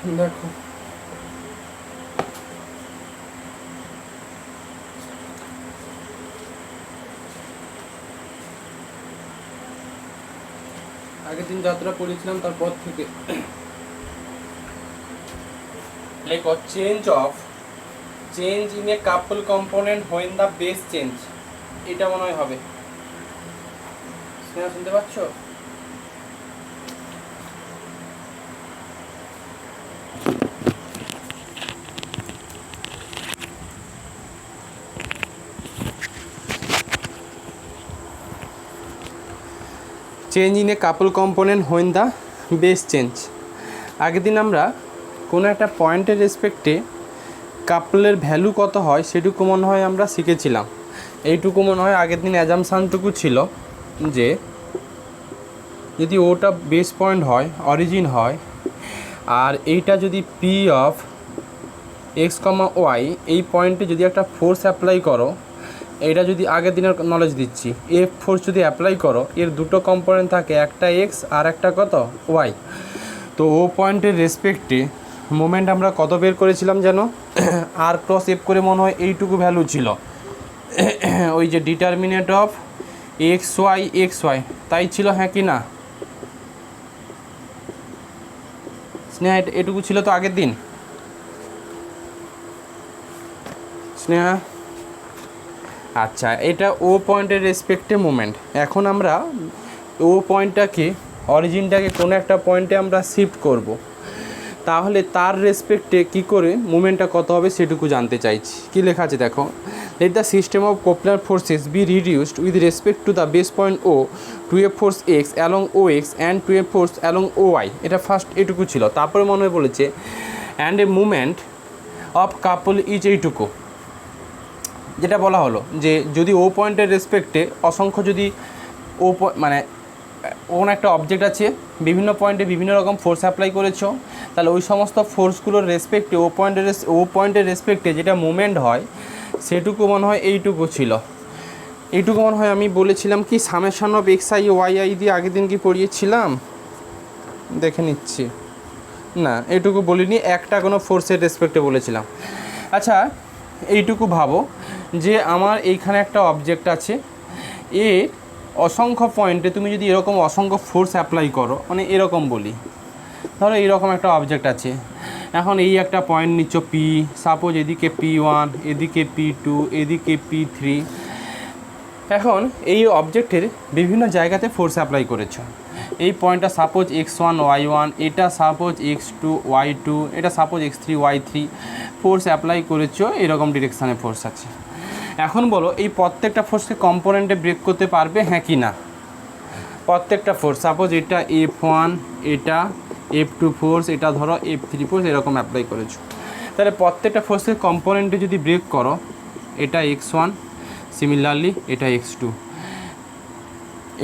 দেখো আগের দিন যাত্রা পড়েছিলাম তারপর থেকে লেখো change in a couple component when the base change. এটা মনে হয় হবে, শুনতে পাচ্ছ? Change in a couple component when the base change. আগের দিন আমরা কোনো একটা পয়েন্টের রেসপেক্টে কাপলের ভ্যালু কত হয় সেটুকু মনে হয় আমরা শিখেছিলাম। এইটুকু মনে হয় আগের দিন অ্যাজাম্পশানটুকু ছিল যে যদি ওটা বেস পয়েন্ট হয়, অরিজিন হয়, আর এইটা যদি P of X comma Y এই পয়েন্টে যদি একটা ফোর্স অ্যাপ্লাই করো, এটা যদি আগের দিনের নলেজ দিচ্ছি, এফ ফোর্স যদি অ্যাপ্লাই করো, এর দুটো কম্পোনেন্ট থাকে, একটা এক্স আর একটা কত ওয়াই। তো ও পয়েন্টের রেসপেক্টে মোমেন্ট আমরা কত বের করেছিলাম যেন? আর ক্রস এফ করে মনে হয় এইটুকু ভ্যালু ছিল, ওই যে ডিটারমিনেন্ট অফ এক্স ওয়াই তাই ছিল, হ্যাঁ কি না স্নেহা? এটুকু ছিল তো আগের দিন স্নেহা? আচ্ছা, এটা ও পয়েন্টের রেসপেক্টে মোমেন্ট। এখন আমরা ও পয়েন্টটাকে, অরিজিনটাকে কোনো একটা পয়েন্টে আমরা শিফট করব, তাহলে তার রেসপেক্টে কি করে মুভমেন্টটা কত হবে সেটুকু জানতে চাইছি। কি লেখা আছে দেখো, let the system of coplanar forces be reduced with respect to the base point O to a force X along O X and to a force along O Y. এটা ফার্স্ট এটুকু ছিল, তারপরে মনে হয় বলেছে and a movement of couple is এইটুকু। যেটা বলা হলো যে যদি ও পয়েন্টের রেসপেক্টে অসংখ্য, যদি ও মানে কোনো একটা অবজেক্ট আছে, বিভিন্ন পয়েন্টে বিভিন্ন রকম ফোর্স অ্যাপ্লাই করেছো, তাহলে ওই সমস্ত ফোর্সগুলোর রেসপেক্টে ও পয়েন্টের রেসপেক্টে যেটা মুভমেন্ট হয় সেটুকু মনে হয় এইটুকু ছিল। এইটুকু মনে হয় আমি বলেছিলাম কি summation of X I Y I দিয়ে আগের দিন কি পড়িয়েছিলাম, দেখে নিচ্ছি। না, এইটুকু বলিনি, একটা কোনো ফোর্সের রেসপেক্টে বলেছিলাম। আচ্ছা, এইটুকু ভাবো যে আমার এইখানে একটা অবজেক্ট আছে, এর অসংখ্য পয়েন্টে তুমি যদি এরকম অসংখ্য ফোর্স অ্যাপ্লাই করো, মানে এরকম বলি, ধরো এইরকম একটা অবজেক্ট আছে, এখন এই একটা পয়েন্ট নিচ্ছ পি, সাপোজ এদিকে P1, এদিকে P2, এদিকে P3। এখন এই অবজেক্টের বিভিন্ন জায়গাতে ফোর্স অ্যাপ্লাই করেছো। এই পয়েন্টটা সাপোজ x1 y1, এটা সাপোজ x2 y2, এটা suppose x3 y3, force apply করেছো, এরকম ডিরেকশানে ফোর্স আছে। এখন বলো এই প্রত্যেকটা ফোর্সকে কম্পোনেন্টে ব্রেক করতে পারবে, হ্যাঁ কি না? প্রত্যেকটা ফোর্স, সাপোজ এটা F1, এটা F2 ফোর্স, এটা ধরো F3 ফোর্স, এরকম অ্যাপ্লাই করেছো, তাহলে প্রত্যেকটা ফোর্সের কম্পোনেন্টে যদি ব্রেক করো, এটা x1, সিমিলারলি এটা x2,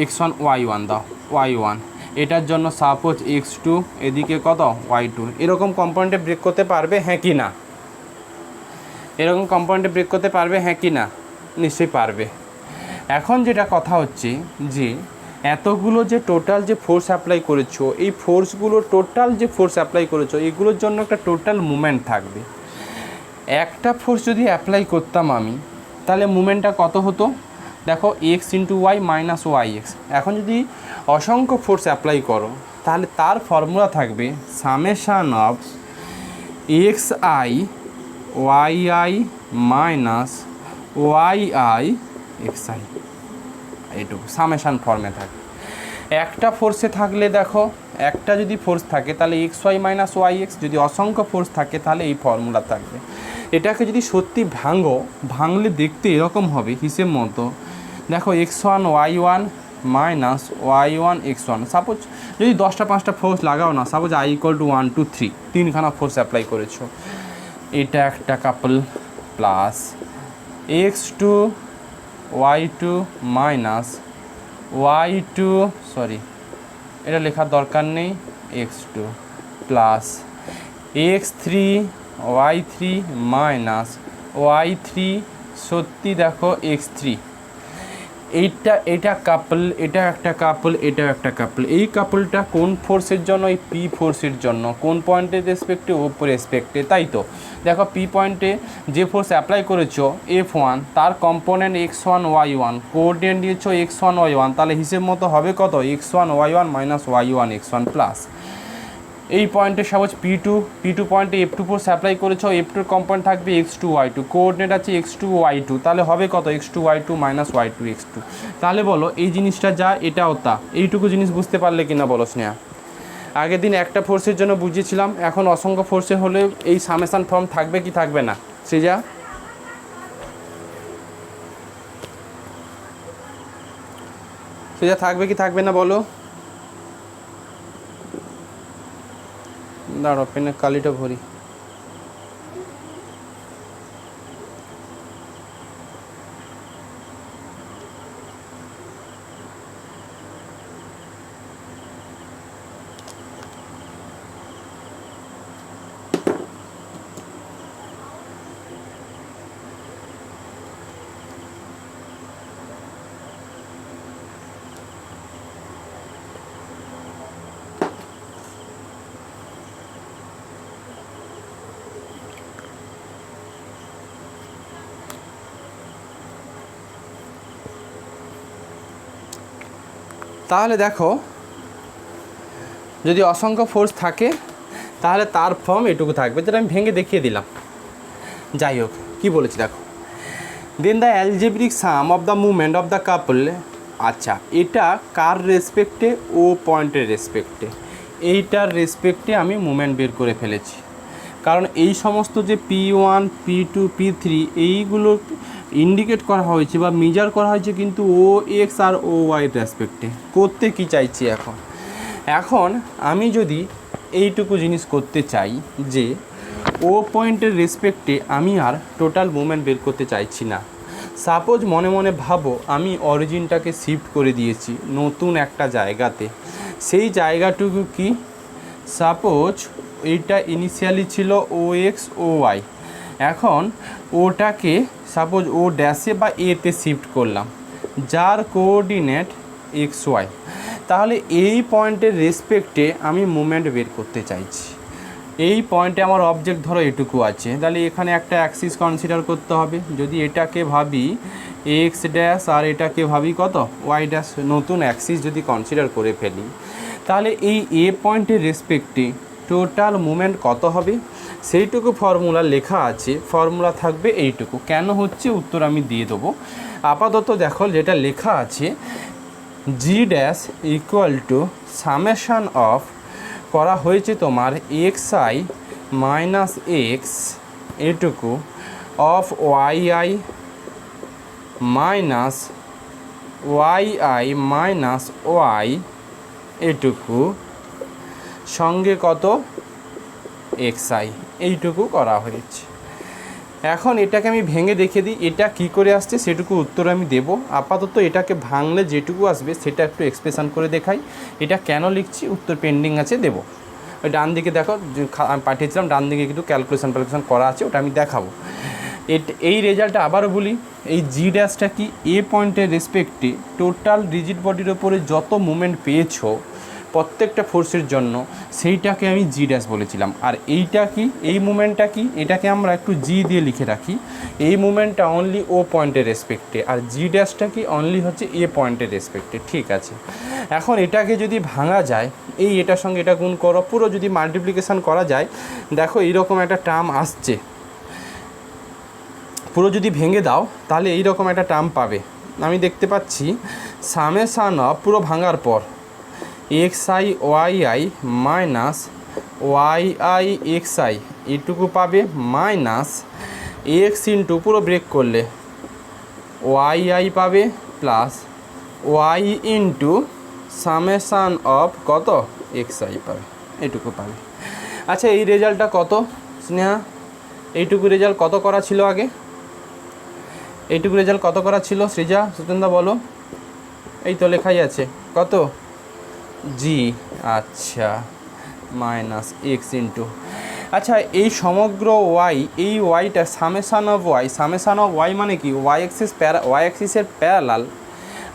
x1 y1 দাও, y1, এটার জন্য সাপোজ x2, এদিকে কত y2, এরকম কম্পোনেন্টে ব্রেক করতে পারবে, হ্যাঁ কি না? এরকম কম্পোনেন্টে ব্রেক করতে পারবে, হ্যাঁ কি না? নিশ্চয়ই পারবে। এখন যেটা কথা হচ্ছে যে এতগুলো যে টোটাল যে ফোর্স অ্যাপ্লাই করেছো, এই ফোর্সগুলো টোটাল যে ফোর্স অ্যাপ্লাই করেছো, এগুলোর জন্য একটা টোটাল মুভমেন্ট থাকবে। একটা ফোর্স যদি অ্যাপ্লাই করতাম আমি, তাহলে মুভমেন্টটা কত হতো? দেখো x into Y minus Y X. এখন যদি অসংখ্য ফোর্স অ্যাপ্লাই করো, তাহলে তার ফর্মুলা থাকবে summation of X I Y I minus Y I x I, এইটুকু সামেশান ফর্মে থাকে। একটা ফোর্সে থাকলে দেখো, একটা যদি ফোর্স থাকে তাহলে X Y minus Y X, যদি অসংখ্য ফোর্স থাকে তাহলে এই ফর্মুলা থাকবে। এটাকে যদি সত্যি ভাঙলে দেখতে এরকম হবে হিসেব মতো। দেখো x1 y1 minus y1 x1, suppose যদি 10টা 5টা ফোর্স লাগাও না, সাপোজ i = 1 2 3, তিনখানা ফোর্স অ্যাপ্লাই করেছো, এটা একটা কাপল plus x2 y2 minus y2, sorry এটা লেখার দরকার নেই, x2 plus x3 y3 minus y3, সত্যি দেখো x3, এটা কাপল, এটা একটা কাপল, এটা একটা কাপল। এই কাপলটা কোন ফোর্সের জন্য? এই পি ফোর্সের জন্য। কোন পয়েন্টের রেসপেক্টে? ওপর রেসপেক্টে, তাই তো। দেখো পি পয়েন্টে যে ফোর্স অ্যাপ্লাই করেছো F1, তার কম্পোনেন্ট x1 y1, কোঅর্ডিনেট দিয়েছো x1 y1, তাহলে হিসেব মতো হবে কত? x1 y1 minus y1 x1 plus এই পয়েন্টে সাপোজ পি টু পয়েন্টে F2 ফোর্স অ্যাপ্লাই করেছো, F2 কম্পোনেন্ট থাকবে x2 y2, কোঅর্ডিনেট আছে x2 y2, তাহলে হবে কত? x2 y2 minus y2 x2। তাহলে বলো এই জিনিসটা যা, এটাও তা। এইটুকু জিনিস বুঝতে পারলে কিনা বলো স্নেহা? আগের দিন একটা ফোর্সের জন্য বুঝিয়েছিলাম, এখন অসংখ্য ফোর্সে হলে এই সামেশান ফর্ম থাকবে কি থাকবে না? সৃজা থাকবে কি থাকবে না বলো? দাঁড়ো পেনের কালিটা ভরি। তাহলে দেখো যদি অসংখ্য ফোর্স থাকে তাহলে তার ফর্ম এটুকু থাকবে, যেটা আমি ভেঙে দেখিয়ে দিলাম। যাই হোক, কী বলেছি দেখো, then the algebraic sum of the movement of the couple. আচ্ছা, এটা কার রেসপেক্টে? ও পয়েন্টের রেসপেক্টে। এইটার রেসপেক্টে আমি মুভমেন্ট বের করে ফেলেছি, কারণ এই সমস্ত যে P1 P2 P3 এইগুলো ইন্ডিকেট করা হয়েছে বা মেজার করা হয়েছে কিন্তু ও এক্স আর ও ওয়াইয়ের রেসপেক্টে। করতে কি চাইছি এখন আমি যদি এইটুকু জিনিস করতে চাই যে ও পয়েন্টের রেসপেক্টে আমি আর টোটাল মুভমেন্ট বের করতে চাইছি না। সাপোজ মনে মনে ভাবো আমি অরিজিনটাকে শিফট করে দিয়েছি নতুন একটা জায়গাতে। সেই জায়গাটুকু কি? সাপোজ এইটা ইনিশিয়ালি ছিল ও এক্স ও ওয়াই, এখন ওটাকে সাপোজ ও ড্যাশে বা এতে শিফট করলাম, যার কোঅর্ডিনেট এক্স ওয়াই। তাহলে এই পয়েন্টের রেসপেক্টে আমি মুভমেন্ট বের করতে চাইছি। এই পয়েন্টে আমার অবজেক্ট ধরো এটুকু আছে, তাহলে এখানে একটা অ্যাক্সিস কনসিডার করতে হবে। যদি এটাকে ভাবি এক্স ড্যাশ আর এটাকে ভাবি কত? ওয়াই ড্যাশ, নতুন অ্যাক্সিস যদি কনসিডার করে ফেলি, তাহলে এই এ পয়েন্টের রেসপেক্টে টোটাল মুভমেন্ট কত হবে? সেইটুকু ফর্মুলা লেখা আছে, ফর্মুলা থাকবে এইটুকু। কেন হচ্ছে উত্তর আমি দিয়ে দেবো। আপাতত দেখো যেটা লেখা আছে, G dash equal to summation of করা হয়েছে তোমার এক্স আই মাইনাস এক্স এটুকু of Y I minus Y I minus Y এটুকু সঙ্গে কত? এক্স আই, এইটুকু করা হয়েছে। এখন এটাকে আমি ভেঙে দেখিয়ে দিই এটা কি করে আসছে, সেটুকু উত্তর আমি দেব। আপাতত এটাকে ভাঙলে যেটুকু আসবে সেটা একটু এক্সপ্রেশন করে দেখাই। এটা কেন লিখছি উত্তর পেন্ডিং আছে, দেব। ওই ডান দিকে দেখো আমি পাঠিয়েছিলাম, ডান দিকে কিন্তু ক্যালকুলেশন করা আছে, ওটা আমি দেখাবো। এই রেজাল্টটা আবারও বলি, এই জি ড্যাশটা কি? এ পয়েন্টের রেসপেক্টে টোটাল রিজিড বডির ওপরে যত মুভমেন্ট পেয়েছো প্রত্যেকটা ফোর্সের জন্য, সেইটাকে আমি জি ড্যাশ বলেছিলাম। আর এইটা কি? এই মুভমেন্টটা কি? এটাকে আমরা একটু জি দিয়ে লিখে রাখি। এই মুভমেন্টটা অনলি ও পয়েন্টের রেসপেক্টে, আর জি ড্যাশটা কি? অনলি হচ্ছে এ পয়েন্টের রেসপেক্টে। ঠিক আছে, এখন এটাকে যদি ভাঙা যায়, এই এটার সঙ্গে এটা গুণ করো, পুরো যদি মাল্টিপ্লিকেশান করা যায়, দেখো এইরকম একটা টার্ম আসছে। পুরো যদি ভেঙে দাও তাহলে এইরকম একটা টার্ম পাবে। আমি দেখতে পাচ্ছি সামেশান অফ পুরো ভাঙার পর X I Y I minus Y I x I এটুকু পাবে, মাইনাস এক্স ইন্টু পুরো ব্রেক করলে ওয়াই আই পাবে, plus Y into summation of কত? এক্স আই পাবে, এটুকু পাবে। আচ্ছা, এই রেজাল্টটা কত স্নেহা? এইটুকু রেজাল্ট কত করা ছিল আগে? এইটুকু রেজাল্ট কত করা ছিল সৃজা, সুচন্দা বলো? এই তো লেখাই আছে কত? জি, আচ্ছা, মাইনাস এক্স ইন্টু, আচ্ছা এই সমগ্র ওয়াই, এই ওয়াইটা summation of Y, summation of Y মানে কি? ওয়াই অ্যাক্সিসের প্যারালাল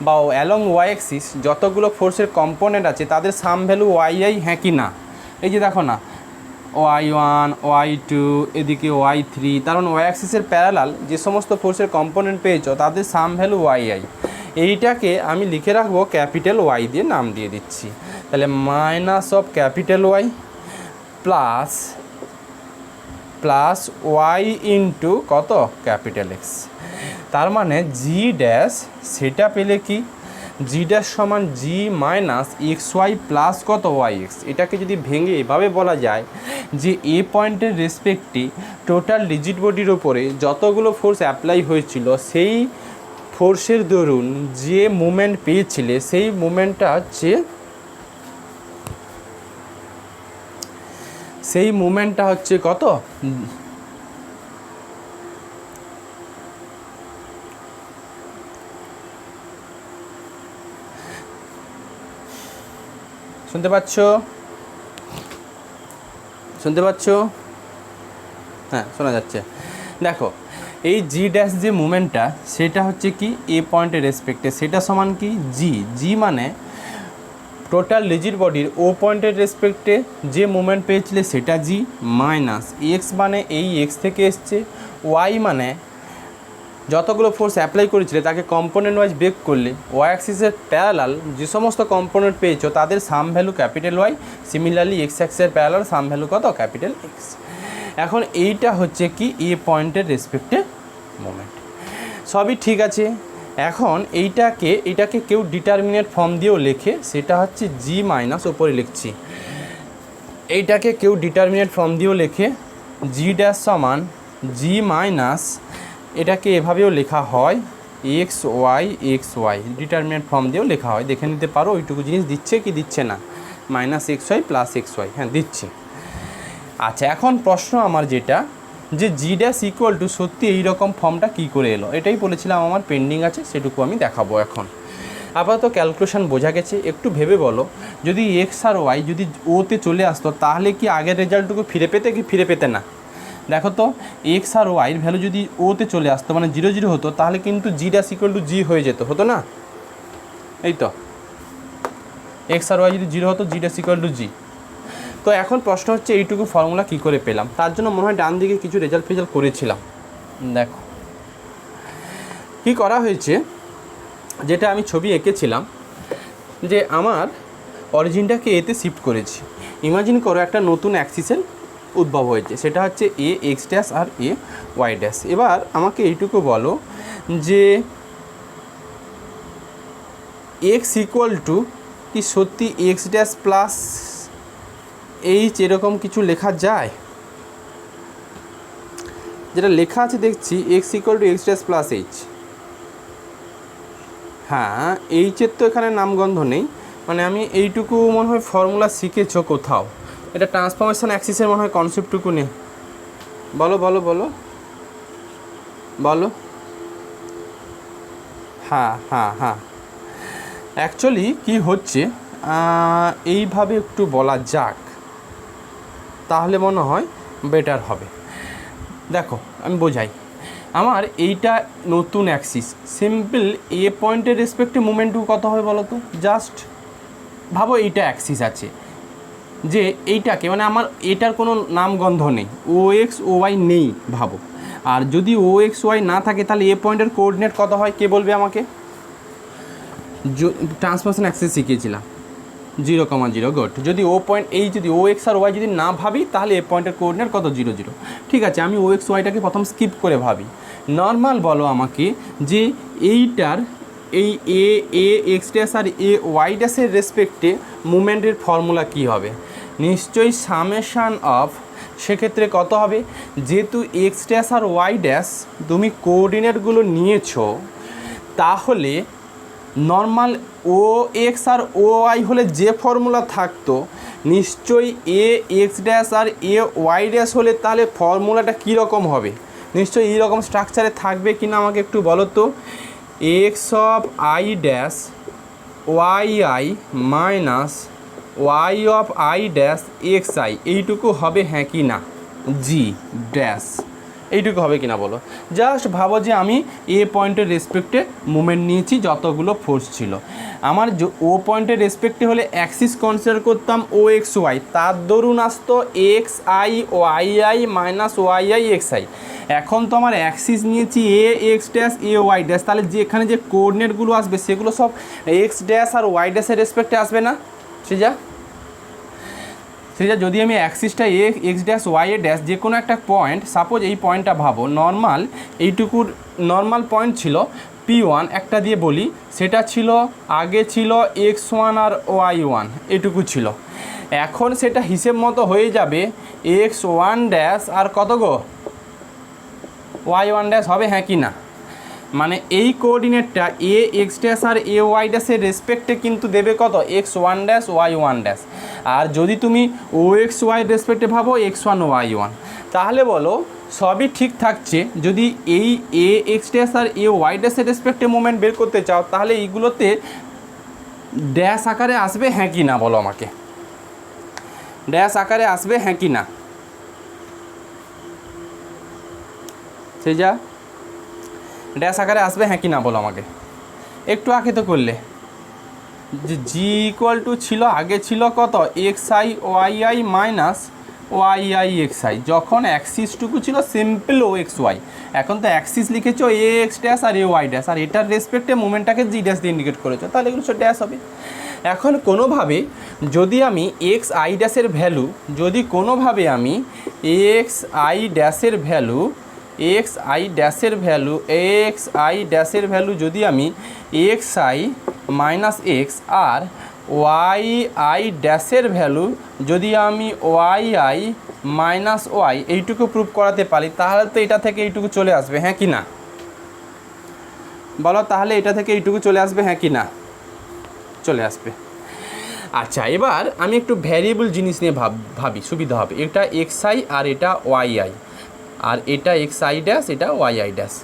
বা অ্যালং ওয়াই অ্যাক্সিস যতগুলো ফোর্সের কম্পোনেন্ট আছে তাদের সাম ভ্যালু ওয়াই হ্যাঁ কি না। এই যে দেখো না y1 y2 এদিকে y3, তার মানে ওয়াই অ্যাক্সিসের প্যারালাল যে সমস্ত ফোর্সের কম্পোনেন্ট পেয়েছো তাদের সাম ভ্যালু ওয়াই। এইটাকে আমি লিখে রাখবো ক্যাপিটাল ওয়াই দিয়ে নাম দিয়ে দিচ্ছি। তাহলে minus of capital Y plus Y into কত ক্যাপিটাল এক্স। তার মানে জি ড্যাশ সেটা পেলে কি জি ড্যাশ সমান জি মাইনাস এক্স ওয়াই প্লাস কত ওয়াই এক্স। এটাকে যদি ভেঙে এভাবে বলা যায় যে এ পয়েন্টের রেসপেক্টে টোটাল রিজিড বডির ওপরে যতগুলো ফোর্স অ্যাপ্লাই হয়েছিল সেই ফোর্সের দরুন যে মুভমেন্ট পেয়েছিলে সেই মুভমেন্টটা হচ্ছে কত শুনতে পাচ্ছ হ্যাঁ শোনা যাচ্ছে। দেখো এই জি ড্যাশ যে মুভমেন্টটা সেটা হচ্ছে কি এ পয়েন্টের রেসপেক্টে সেটা সমান কি জি মানে টোটাল রিজিড বডির ও পয়েন্টের রেসপেক্টে যে মুভমেন্ট পেয়েছিলে সেটা জি মাইনাস এক্স মানে এই এক্স থেকে এসছে, ওয়াই মানে যতগুলো ফোর্স অ্যাপ্লাই করেছিলে তাকে কম্পোনেন্ট ওয়াইজ ব্রেক করলে ওয়াই অ্যাক্সিসের প্যারালাল যে সমস্ত কম্পোনেন্ট পেয়েছো তাদের sum value capital Y, similarly X অ্যাক্সিসের প্যারালাল সাম ভ্যালু কত ক্যাপিটাল এক্স। এখন এইটা হচ্ছে কি এ পয়েন্টের রেসপেক্টে মোমেন্ট, সবই ঠিক আছে। এখন এইটাকে কেউ ডিটারমিনেট ফর্ম দিয়েও লেখে, সেটা হচ্ছে জি মাইনাস, ওপরে লিখছি এইটাকে কেউ ডিটারমিনেট ফর্ম দিয়েও লেখে জি ড্যাশ সমান জি মাইনাস, এটাকে এভাবেও লেখা হয় এক্স ওয়াই ডিটারমিনেট ফর্ম দিয়েও লেখা হয়, দেখে নিতে পারো ওইটুকু জিনিস দিচ্ছে কি দিচ্ছে না, minus x Y plus X Y, হ্যাঁ দিচ্ছি। আচ্ছা এখন প্রশ্ন আমার যেটা যে জি ড্যাশ ইকুয়াল টু সত্যি এইরকম ফর্মটা কী করে এলো, এটাই বলেছিলাম আমার পেন্ডিং আছে, সেটুকু আমি দেখাবো এখন। আপাতত ক্যালকুলেশন বোঝা গেছে, একটু ভেবে বলো যদি এক্স আর ওয়াই যদি ওতে চলে আসতো তাহলে কি আগের রেজাল্টটুকু ফিরে পেতে কি ফিরে পেতে না। দেখো তো এক্স আর ওয়াইয়ের ভ্যালু যদি ওতে চলে আসতো মানে 0 0 হতো তাহলে কিন্তু জি ড্যাশ ইকুয়াল টু জি হয়ে যেত, হতো না? এই তো এক্স আর ওয়াই যদি 0 হতো জি ড্যাশ ইকুয়াল টু জি। তো এখন প্রশ্ন হচ্ছে এইটুকু ফর্মুলা কী করে পেলাম, তার জন্য মনে হয় ডান দিকে কিছু রেজাল্ট করেছিলাম। দেখো কি করা হয়েছে, যেটা আমি ছবি এঁকেছিলাম যে আমার অরিজিনটাকে এতে শিফট করেছি। ইমাজিন করো একটা নতুন অ্যাক্সিসের উদ্ভব হয়েছে, সেটা হচ্ছে এ এক্স ড্যাশ আর এ ওয়াই ড্যাশ। এবার আমাকে এইটুকু বলো যে এক্স ইকুয়াল টু কি সত্যি এক্স ড্যাশ প্লাস এইচ এরকম কিছু লেখা যায়? যেটা লেখা আছে দেখছি x equal two x dash plus H, হ্যাঁ এইচের তো এখানে নামগন্ধ নেই, মানে আমি এইটুকু মনে হয় ফর্মুলা শিখেছো কোথাও, এটা ট্রান্সফরমেশন অ্যাক্সিসের মনে হয় কনসেপ্টটুকু নেই। বলো বলো বলো বলো হ্যাঁ হ্যাঁ হ্যাঁ অ্যাকচুয়ালি কি হচ্ছে এইভাবে একটু বলা যাক তাহলে মনে হয় বেটার হবে। দেখো আমি বোঝাই, আমার এইটা নতুন অ্যাক্সিস, সিম্পল এ পয়েন্টের রেসপেক্টে মুভমেন্টটুকু কত হবে বলো তো, জাস্ট ভাবো এইটা অ্যাক্সিস আছে যে এইটাকে মানে আমার এটার কোনো নামগন্ধ নেই, ও এক্স ও ওয়াই নেই ভাবো, আর যদি ও এক্স ওয়াই না থাকে তাহলে এ পয়েন্টের কোঅর্ডিনেট কত হয় কে বলবে আমাকে? ট্রান্সফরমেশন অ্যাক্সিস শিখিয়েছিলাম 0,0 গুড। যদি ও পয়েন্ট এই যদি ও এক্স আর ওয়াই যদি না ভাবি তাহলে এ পয়েন্টের কোঅর্ডিনেট কত 0 0। ঠিক আছে আমি ও এক্স ওয়াইটাকে প্রথম স্কিপ করে ভাবি, নর্মাল বলো আমাকে যে এইটার এই এ এক্স ড্যাশ আর এ ওয়াই ড্যাশের রেসপেক্টে মুভমেন্টের ফর্মুলা কী হবে? নিশ্চয়ই সামেশান অফ, সেক্ষেত্রে কত হবে, যেহেতু এক্স ড্যাশ আর ওয়াই ড্যাশ তুমি কোঅর্ডিনেটগুলো নিয়েছো তাহলে নর্মাল ও এক্স আর ও ওয়াই হলে যে ফর্মুলা থাকতো নিশ্চয়ই এ এক্স ড্যাশ আর এ ওয়াই ড্যাশ হলে তাহলে ফর্মুলাটা কীরকম হবে, নিশ্চয়ই এইরকম স্ট্রাকচারে থাকবে কি না আমাকে একটু বলো তো। X of I dash Y I minus Y of I dash X I, এইটুকু হবে হ্যাঁ কি না জি ড্যাশ, এইটুকু হবে কিনা বলো। জাস্ট ভাবো যে আমি এ পয়েন্টের রেসপেক্টে মুভমেন্ট নিয়েছি, যতগুলো ফোর্স ছিল আমার ও পয়েন্টের রেসপেক্টে হলে অ্যাক্সিস কনসিডার করতাম ও এক্স ওয়াই, তার দরুন আসতো X I Y I minus Y I x I. এখন তো আমার অ্যাক্সিস নিয়েছি a X dash a Y dash, তাহলে যেখানে যে কোঅর্ডিনেটগুলো আসবে সেগুলো সব এক্স ড্যাশ আর ওয়াই ড্যাশের রেসপেক্টে আসবে না। সেটা যদি আমি অ্যাক্সিসটা x dash Y a dash যে কোনো একটা পয়েন্ট, সাপোজ এই পয়েন্টটা ভাবো নর্মাল, এইটুকুর নর্মাল পয়েন্ট ছিল P1 একটা দিয়ে বলি, সেটা ছিল আগে ছিল x1 আর y1 এটুকু ছিল। এখন সেটা হিসেব মতো হয়ে যাবে x1 ড্যাশ আর কত গো y1 ড্যাশ হবে, হ্যাঁ কি না? মানে এই কোঅর্ডিনেটটা এ এক্স ড্যাশ আর এ ওয়াই ড্যাশের রেসপেক্টে কিন্তু দেবে কত x1 ড্যাশ y1 ড্যাশ। আর যদি তুমি ও এক্স ওয়াই রেসপেক্টে ভাবো x1 y1, তাহলে বলো সবই ঠিক থাকছে। যদি এই এ এক্স ড্যাশ আর এ ওয়াই ড্যাশের রেসপেক্টে মুভমেন্ট বের করতে চাও, তাহলে এইগুলোতে ড্যাশ আকারে আসবে, হ্যাঁ কি না বলো আমাকে? ড্যাশ আকারে আসবে, হ্যাঁ কি না? সেই যা ড্যাশ আকারে আসবে, হ্যাঁ কি না বলো আমাকে? একটু আগে তো করলে যে জি ইকুয়াল টু ছিল আগে ছিল কত x I Y I minus Y I x i, যখন অ্যাক্সিসটুকু ছিল সিম্পল ও এক্স ওয়াই। এখন তো অ্যাক্সিস লিখেছো এ এক্স ড্যাশ আর এ ওয়াই ড্যাশ, আর এটার রেসপেক্টে মুভমেন্টটাকে জি ড্যাশ দিয়ে ইন্ডিকেট করেছো, তাহলে এগুলো সব ড্যাশ হবে। এখন কোনোভাবে যদি আমি এক্স আই ড্যাশের ভ্যালু, যদি কোনোভাবে আমি এক্স আই ড্যাশের ভ্যালু এক্স আই ড্যাশের ভ্যালু যদি আমি এক্স আই মাইনাস এক্স আর ওয়াই আই ড্যাশের ভ্যালু যদি আমি ওয়াই আই মাইনাস ওয়াই এইটুকু প্রুভ করাতে পারি, তাহলে তো এটা থেকে এইটুকু চলে আসবে, হ্যাঁ কি না বলো? তাহলে এটা থেকে এইটুকু চলে আসবে, হ্যাঁ কি না? চলে আসবে। আচ্ছা, এবার আমি একটু ভ্যারিয়েবল জিনিস নিয়ে ভাবি, সুবিধা হবে। এটা এক্স আই আর এটা ওয়াই আই, আর এটা এক্স আই ড্যাশ, এটা ওয়াই আই ড্যাশ,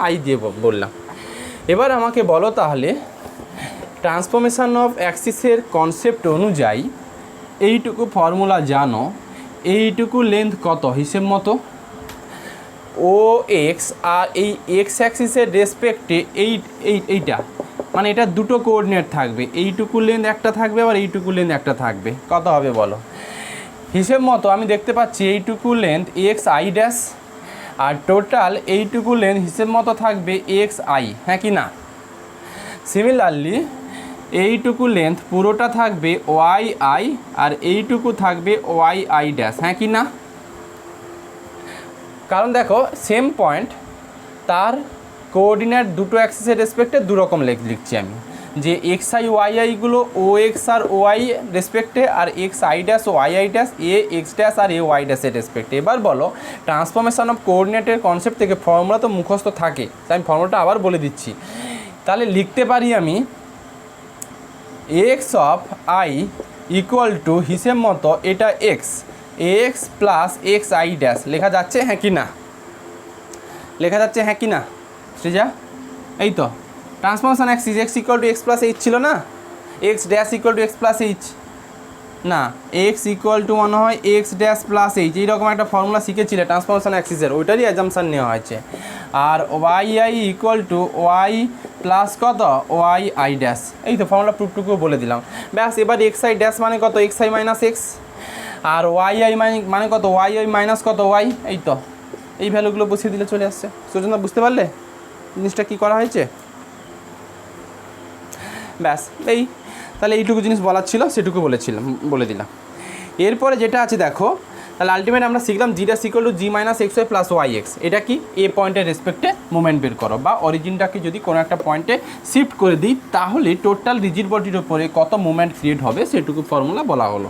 আই দিয়ে বললাম। এবার আমাকে বলো তাহলে ট্রান্সফরমেশন অফ অ্যাক্সিসের কনসেপ্ট অনুযায়ী এইটুকু ফর্মুলা জানো, এইটুকু লেন্থ কত হিসেব মতো ও এক্স, আর এই এক্স অ্যাক্সিসের রেসপেক্টে এইটা মানে এটা দুটো কোঅর্ডিনেট থাকবে, এইটুকু লেন্থ একটা থাকবে আবার এইটুকু লেন্থ একটা থাকবে, কত হবে বলো? হিসেব মতো আমি দেখতে পাচ্ছি এইটুকু লেন্থ এক্স আই ড্যাশ, আর টোটাল এইটুকু লেন্থ হিসেব মতো থাকবে এক্স আই, হ্যাঁ কি না? সিমিলারলি এইটুকু লেন্থ পুরোটা থাকবে ওয়াই আই, আর এইটুকু থাকবে ওয়াই আই ড্যাশ, হ্যাঁ কি না? কারণ দেখো সেম পয়েন্ট, তার কোঅর্ডিনেট দুটো অ্যাক্সিসের রেসপেক্টে দুরকম লিখছি আমি, যে এক্স আই ওয়াই আইগুলো ও এক্স আর ওয়াই রেসপেক্টে, আর X I dash Y I dash a X dash আর এ ওয়াই ড্যাশের রেসপেক্টে। এবার বলো ট্রান্সফরমেশন অফ কোঅর্ডিনেটের কনসেপ্ট থেকে ফর্মুলা তো মুখস্থ থাকে, তাই আমি ফর্মুলাটা আবার বলে দিচ্ছি। তাহলে লিখতে পারি আমি x of I equal two হিসেব মতো এটা x plus x I dash লেখা যাচ্ছে, হ্যাঁ কি না? লেখা যাচ্ছে, হ্যাঁ কি না সৃজা? এই তো transformation Axis x equal two x plus H ছিল না, x dash equal two x plus H না, এক্স ইকুয়াল টু মনে হয় এক্স ড্যাশ প্লাস এইচ, এইরকম একটা ফর্মুলা শিখেছিলে ট্রান্সফরমেশন অ্যাক্সিসের, ওইটারই অ্যাজাম্পশান নেওয়া হয়েছে। আর Y I equal to Y plus কত ওয়াই আই ড্যাশ, এই তো ফর্মুলা প্রুফটুকুও বলে দিলাম। ব্যাস, এবার এক্স আই ড্যাশ মানে কত এক্স আই মাইনাস এক্স, আর ওয়াই আই মানে কত ওয়াই আই মাইনাস কত ওয়াই, এই তো এই ভ্যালুগুলো বসিয়ে দিলে চলে আসছে। সুজনা বুঝতে পারলে জিনিসটা কী করা হয়েছে? ব্যাস এই, তাহলে এইটুকু জিনিস বলার ছিল সেটুকু বলে দিলাম। এরপরে যেটা আছে দেখো, তাহলে আলটিমেট আমরা শিখলাম G dash equal to G minus x Y plus Y x. এটা কি এ পয়েন্টের রেসপেক্টে মুভমেন্ট বের করো, বা অরিজিনটাকে যদি কোনো একটা পয়েন্টে শিফট করে দিই, তাহলে টোটাল রিজিড বডির ওপরে কত মুভমেন্ট ক্রিয়েট হবে সেটুকু ফর্মুলা বলা হলো।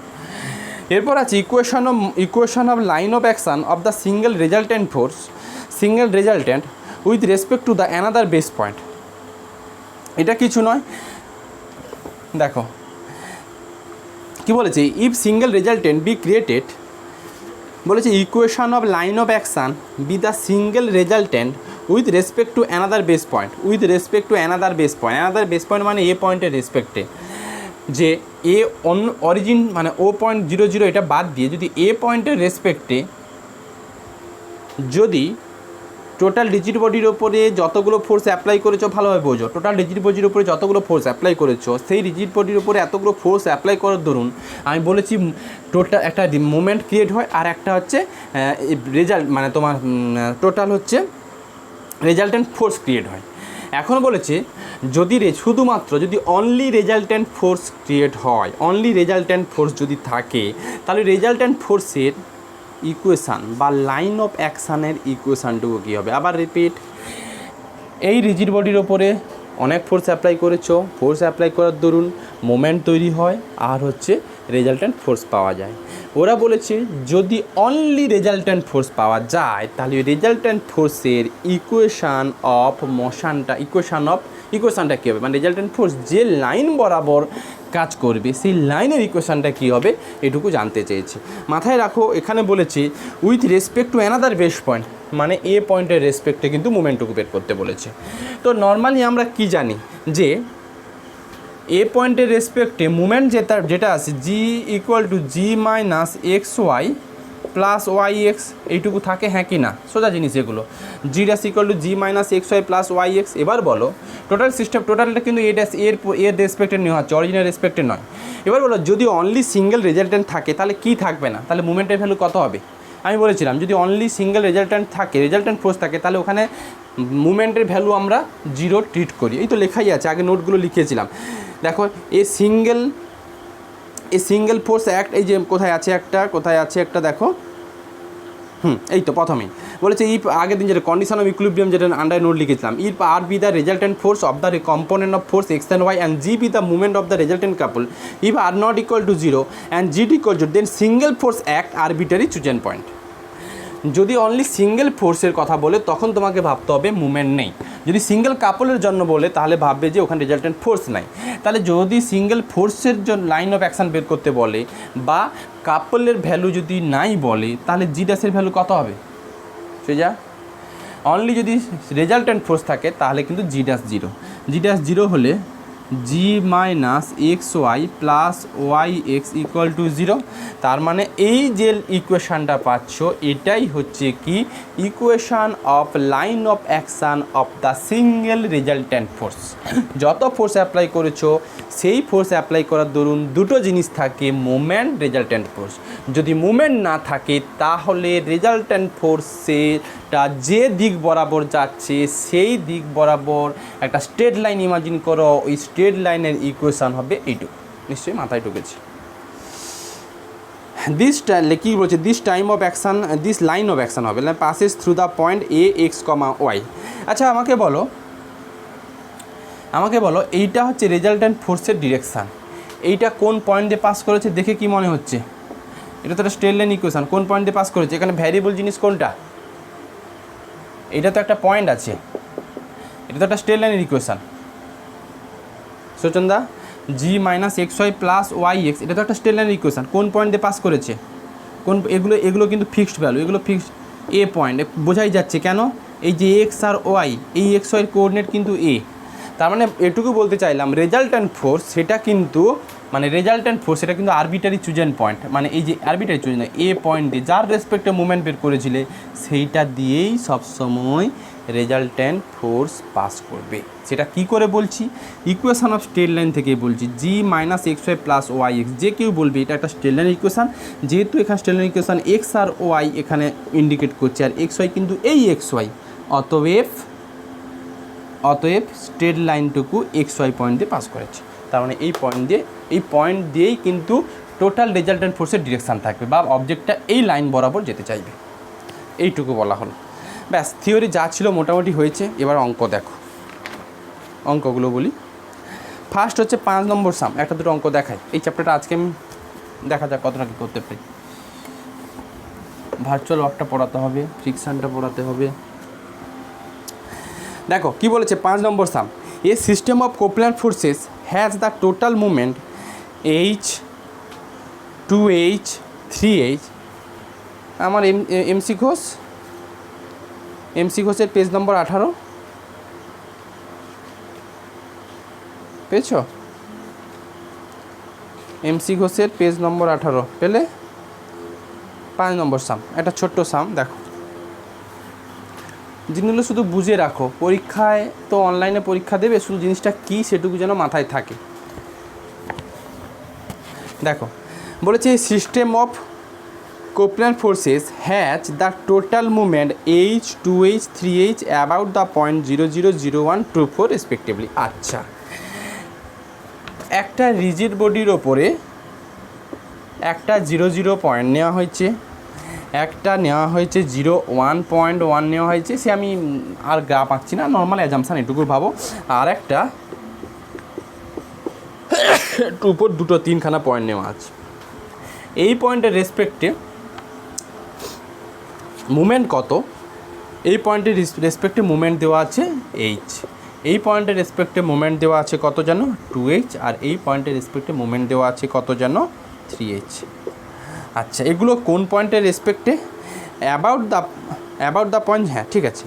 এরপর আছে equation of line of action of the single resultant with respect to the another base point. এটা কিছু নয়, দেখো কি বলেছে, if single resultant be created, বলেছে equation of line of action be the single resultant with respect to another base point, another base point মানে এ পয়েন্টের রেসপেক্টে, যে এ অরিজিন মানে ও পয়েন্ট 0 0 এটা বাদ দিয়ে যদি এ পয়েন্টের রেসপেক্টে যদি টোটাল রিজিড বডির ওপরে যতগুলো ফোর্স অ্যাপ্লাই করেছো ভালোভাবে বোঝো, টোটাল রিজিড বডির ওপরে যতগুলো ফোর্স অ্যাপ্লাই করেছো সেই রিজিড বডির ওপরে এতগুলো ফোর্স অ্যাপ্লাই করার দরুন আমি বলেছি টোটাল একটা মোমেন্ট ক্রিয়েট হয়, আর একটা হচ্ছে রেজাল্ট মানে তোমার টোটাল হচ্ছে রেজাল্টেন্ট ফোর্স ক্রিয়েট হয়। এখন বলেছে যদি শুধুমাত্র যদি অনলি রেজাল্টেন্ট ফোর্স ক্রিয়েট হয়, অনলি রেজাল্টেন্ট ফোর্স যদি থাকে, তাহলে রেজাল্টেন্ট ফোর্সের ইকুয়েশান বা লাইন অফ অ্যাকশানের ইকুয়েশানটুকু কী হবে। আবার রিপিট, এই রিজিড বডির ওপরে অনেক ফোর্স অ্যাপ্লাই করেছো, ফোর্স অ্যাপ্লাই করার দরুন মোমেন্ট তৈরি হয় আর হচ্ছে রেজাল্টেন্ট ফোর্স পাওয়া যায়। ওরা বলেছে যদি অনলি রেজাল্টেন্ট ফোর্স পাওয়া যায় তাহলে রেজাল্টেন্ট ফোর্সের ইকুয়েশান অফ মোশনটা ইকুয়েশানটা কী হবে, মানে রেজাল্টেন্ট ফোর্স যে লাইন বরাবর কাজ করবে সেই লাইনের ইকুয়েশানটা কী হবে এটুকু জানতে চেয়েছি। মাথায় রাখো এখানে বলেছি with respect to another base point, মানে এ পয়েন্টের রেসপেক্টে কিন্তু মুভমেন্টটুকু বের করতে বলেছে। তো নর্মালি আমরা কি জানি যে এ পয়েন্টের রেসপেক্টে মুভমেন্ট যেটা আছে G equal to G minus x Y plus Y x এইটুকু থাকে, হ্যাঁ কি না? সোজা জিনিস এগুলো, G dash equal to G minus x Y plus Y X. এবার বলো টোটাল সিস্টেম, টোটালটা কিন্তু এ ড্যাশ এর রেসপেক্টে নেওয়া হচ্ছে, অরিজিনাল রেসপেক্টে নয়। এবার বলো যদি অনলি সিঙ্গেল রেজাল্টেন্ট থাকে তাহলে কী থাকবে না, তাহলে মুভমেন্টের ভ্যালু কত হবে? আমি বলেছিলাম যদি অনলি সিঙ্গেল রেজাল্টেন্ট থাকে, রেজাল্টেন্ট ফোর্স থাকে, তাহলে ওখানে মুভমেন্টের ভ্যালু আমরা জিরো ট্রিট করি। এই তো লেখাই আছে, আগে নোটগুলো লিখেছিলাম। দেখো এ সিঙ্গেল ফোর্স অ্যাক্ট, এই যে কোথায় আছে একটা দেখো, এই তো প্রথমেই বলেছে ইফ আগের দিন যেটা কন্ডিশন অফ ইকুইলিব্রিয়াম যেটা আন্ডার নোট লিখেছিলাম, if R be the resultant force of the component of force X and Y and G be the movement of the resultant couple, if R not equal to zero and G equal to then single force act arbitrary chosen point. যদি only single ফোর্সের কথা বলে তখন তোমাকে ভাবতে হবে movement নেই। যদি সিঙ্গেল কাপলের জন্য বলে তাহলে ভাববে যে ওখানে রেজাল্টেন্ট ফোর্স নাই। তাহলে যদি সিঙ্গেল ফোর্সের জন্য লাইন অফ অ্যাকশান বের করতে বলে বা কাপলের ভ্যালু যদি নাই বলে তাহলে জি ড্যাশের ভ্যালু কত হবে? সোজা অনলি যদি রেজাল্টেন্ট ফোর্স থাকে তাহলে কিন্তু জি ড্যাশ জিরো হলে G minus x Y plus Y x equal to zero. তার মানে এই যে ইকুয়েশানটা পাচ্ছ এটাই হচ্ছে কি equation of line of action of the single resultant force. যত ফোর্স অ্যাপ্লাই করেছো সেই ফোর্স অ্যাপ্লাই করার দরুন দুটো জিনিস থাকে, মুভমেন্ট, রেজাল্টেন্ট ফোর্স। যদি মুভমেন্ট না থাকে তাহলে রেজাল্টেন্ট ফোর্সেরটা যে দিক বরাবর যাচ্ছে সেই দিক বরাবর একটা স্ট্রেট লাইন ইমাজিন করো, ওই স্ট্রেট লাইনের ইকুয়েশান হবে এইটুকু। নিশ্চয়ই মাথায় ঢুকেছে। কী বলছে this time of action, this line of action হবে passes through the point A x comma y. আচ্ছা আমাকে বলো এইটা হচ্ছে রেজাল্টেন্ট ফোর্সের ডিরেকশান, এইটা কোন পয়েন্ট দিয়ে পাস করেছে দেখে কি মনে হচ্ছে? এটা তো একটা স্ট্রেট লাইন ইকুয়েশান, কোন পয়েন্ট দিয়ে পাস করেছে? এখানে ভ্যারিয়েবল জিনিস কোনটা? এটা তো একটা পয়েন্ট আছে, এটা তো একটা স্ট্রেট লাইনের equation. Suchanda G minus x Y plus Y x এটা তো একটা স্ট্রেট লাইনের ইকুয়েশান, কোন পয়েন্ট দিয়ে পাস করেছে? এগুলো কিন্তু ফিক্সড ভ্যালু, এগুলো ফিক্সড এ পয়েন্ট, বোঝাই যাচ্ছে কেন? এই যে এক্স আর ওয়াই, এই এক্স ওয়াইয়ের কোঅর্ডিনেট কিন্তু এ। তার মানে এটুকু বলতে চাইলাম রেজাল্টেন্ট ফোর্স সেটা কিন্তু আরবিটারি চুজেন পয়েন্ট, মানে এই যে আরবিটারি চুজেন এ পয়েন্ট দিয়ে যার রেসপেক্টে মুভমেন্ট বের করেছিলে সেইটা দিয়েই সবসময় রেজাল্টেন্ট ফোর্স পাস করবে। সেটা কি করে বলছি? ইকুয়েশান অফ স্ট্রেট লাইন থেকে বলছি, G minus x Y plus Y x. যে কেউ বলবে এটা একটা স্ট্রেট লাইন ইকুয়েশান, যেহেতু এখানে স্ট্রেট লাইন ইকুয়েশান এক্স আর ওয়াই এখানে ইন্ডিকেট করছে আর এক্স ওয়াই কিন্তু এই এক্স ওয়াই, অতএব স্ট্রেট লাইনটুকু এক্স ওয়াই পয়েন্ট দিয়ে পাস করেছে। তার মানে এই পয়েন্ট দিয়েই কিন্তু টোটাল রেজাল্টেন্ট ফোর্সের ডিরেকশান থাকবে বা অবজেক্টটা এই লাইন বরাবর যেতে চাইবে, এইটুকু বলা হলো। ব্যাস, থিওরি যা ছিল মোটামুটি হয়েছে। এবার অঙ্ক দেখো, অঙ্কগুলো বলি। ফার্স্ট হচ্ছে 5 নম্বর সাম, একটা দুটো অঙ্ক দেখাই। এই চ্যাপ্টারটা আজকে আমি দেখা যাক কতটা কী করতে পারি। ভার্চুয়াল ওয়ার্কটা পড়াতে হবে, ফ্রিকশানটা পড়াতে হবে। দেখো কি বলেছে 5 number sum, a system of coplanar forces has the total movement H 2h 3h। আমার এমসি ঘোষের পেজ নম্বর 18 পেয়েছ? এমসি ঘোষের পেজ নম্বর 18 পেলে? 5 নম্বর সাম, একটা ছোট্ট সাম দেখো। জিনিসগুলো শুধু বুঝে রাখো, পরীক্ষায় তো অনলাইনে পরীক্ষা দেবে, শুধু জিনিসটা কী সেটুকু যেন মাথায় থাকে। দেখো বলেছে system of coplanar forces has the total movement H 2H 3H about the point 0 0 0 1 2 4 respectively. আচ্ছা, একটা রিজিড বডির ওপরে একটা 0 0 পয়েন্ট নেওয়া হয়েছে, একটা নেওয়া হয়েছে 0 1.1 নেওয়া হয়েছে, সে আমি আর গ্রাফ আঁকছি না, নর্মাল অ্যাজাম্পশান এটুকু ভাবো। আর একটা উপর দুটো তিনখানা পয়েন্ট নেওয়া আছে। এই পয়েন্টের রেসপেক্টে মুভমেন্ট কত, এই পয়েন্টের রেসপেক্টে মুভমেন্ট দেওয়া আছে H, এই পয়েন্টের রেসপেক্টে মুভমেন্ট দেওয়া আছে কত জানো 2H, আর এই পয়েন্টের রেসপেক্টে মুভমেন্ট দেওয়া আছে কত জানো 3H। আচ্ছা, এগুলো কোন পয়েন্টের রেসপেক্টে? অ্যাবাউট দ্য পয়েন্ট, হ্যাঁ ঠিক আছে।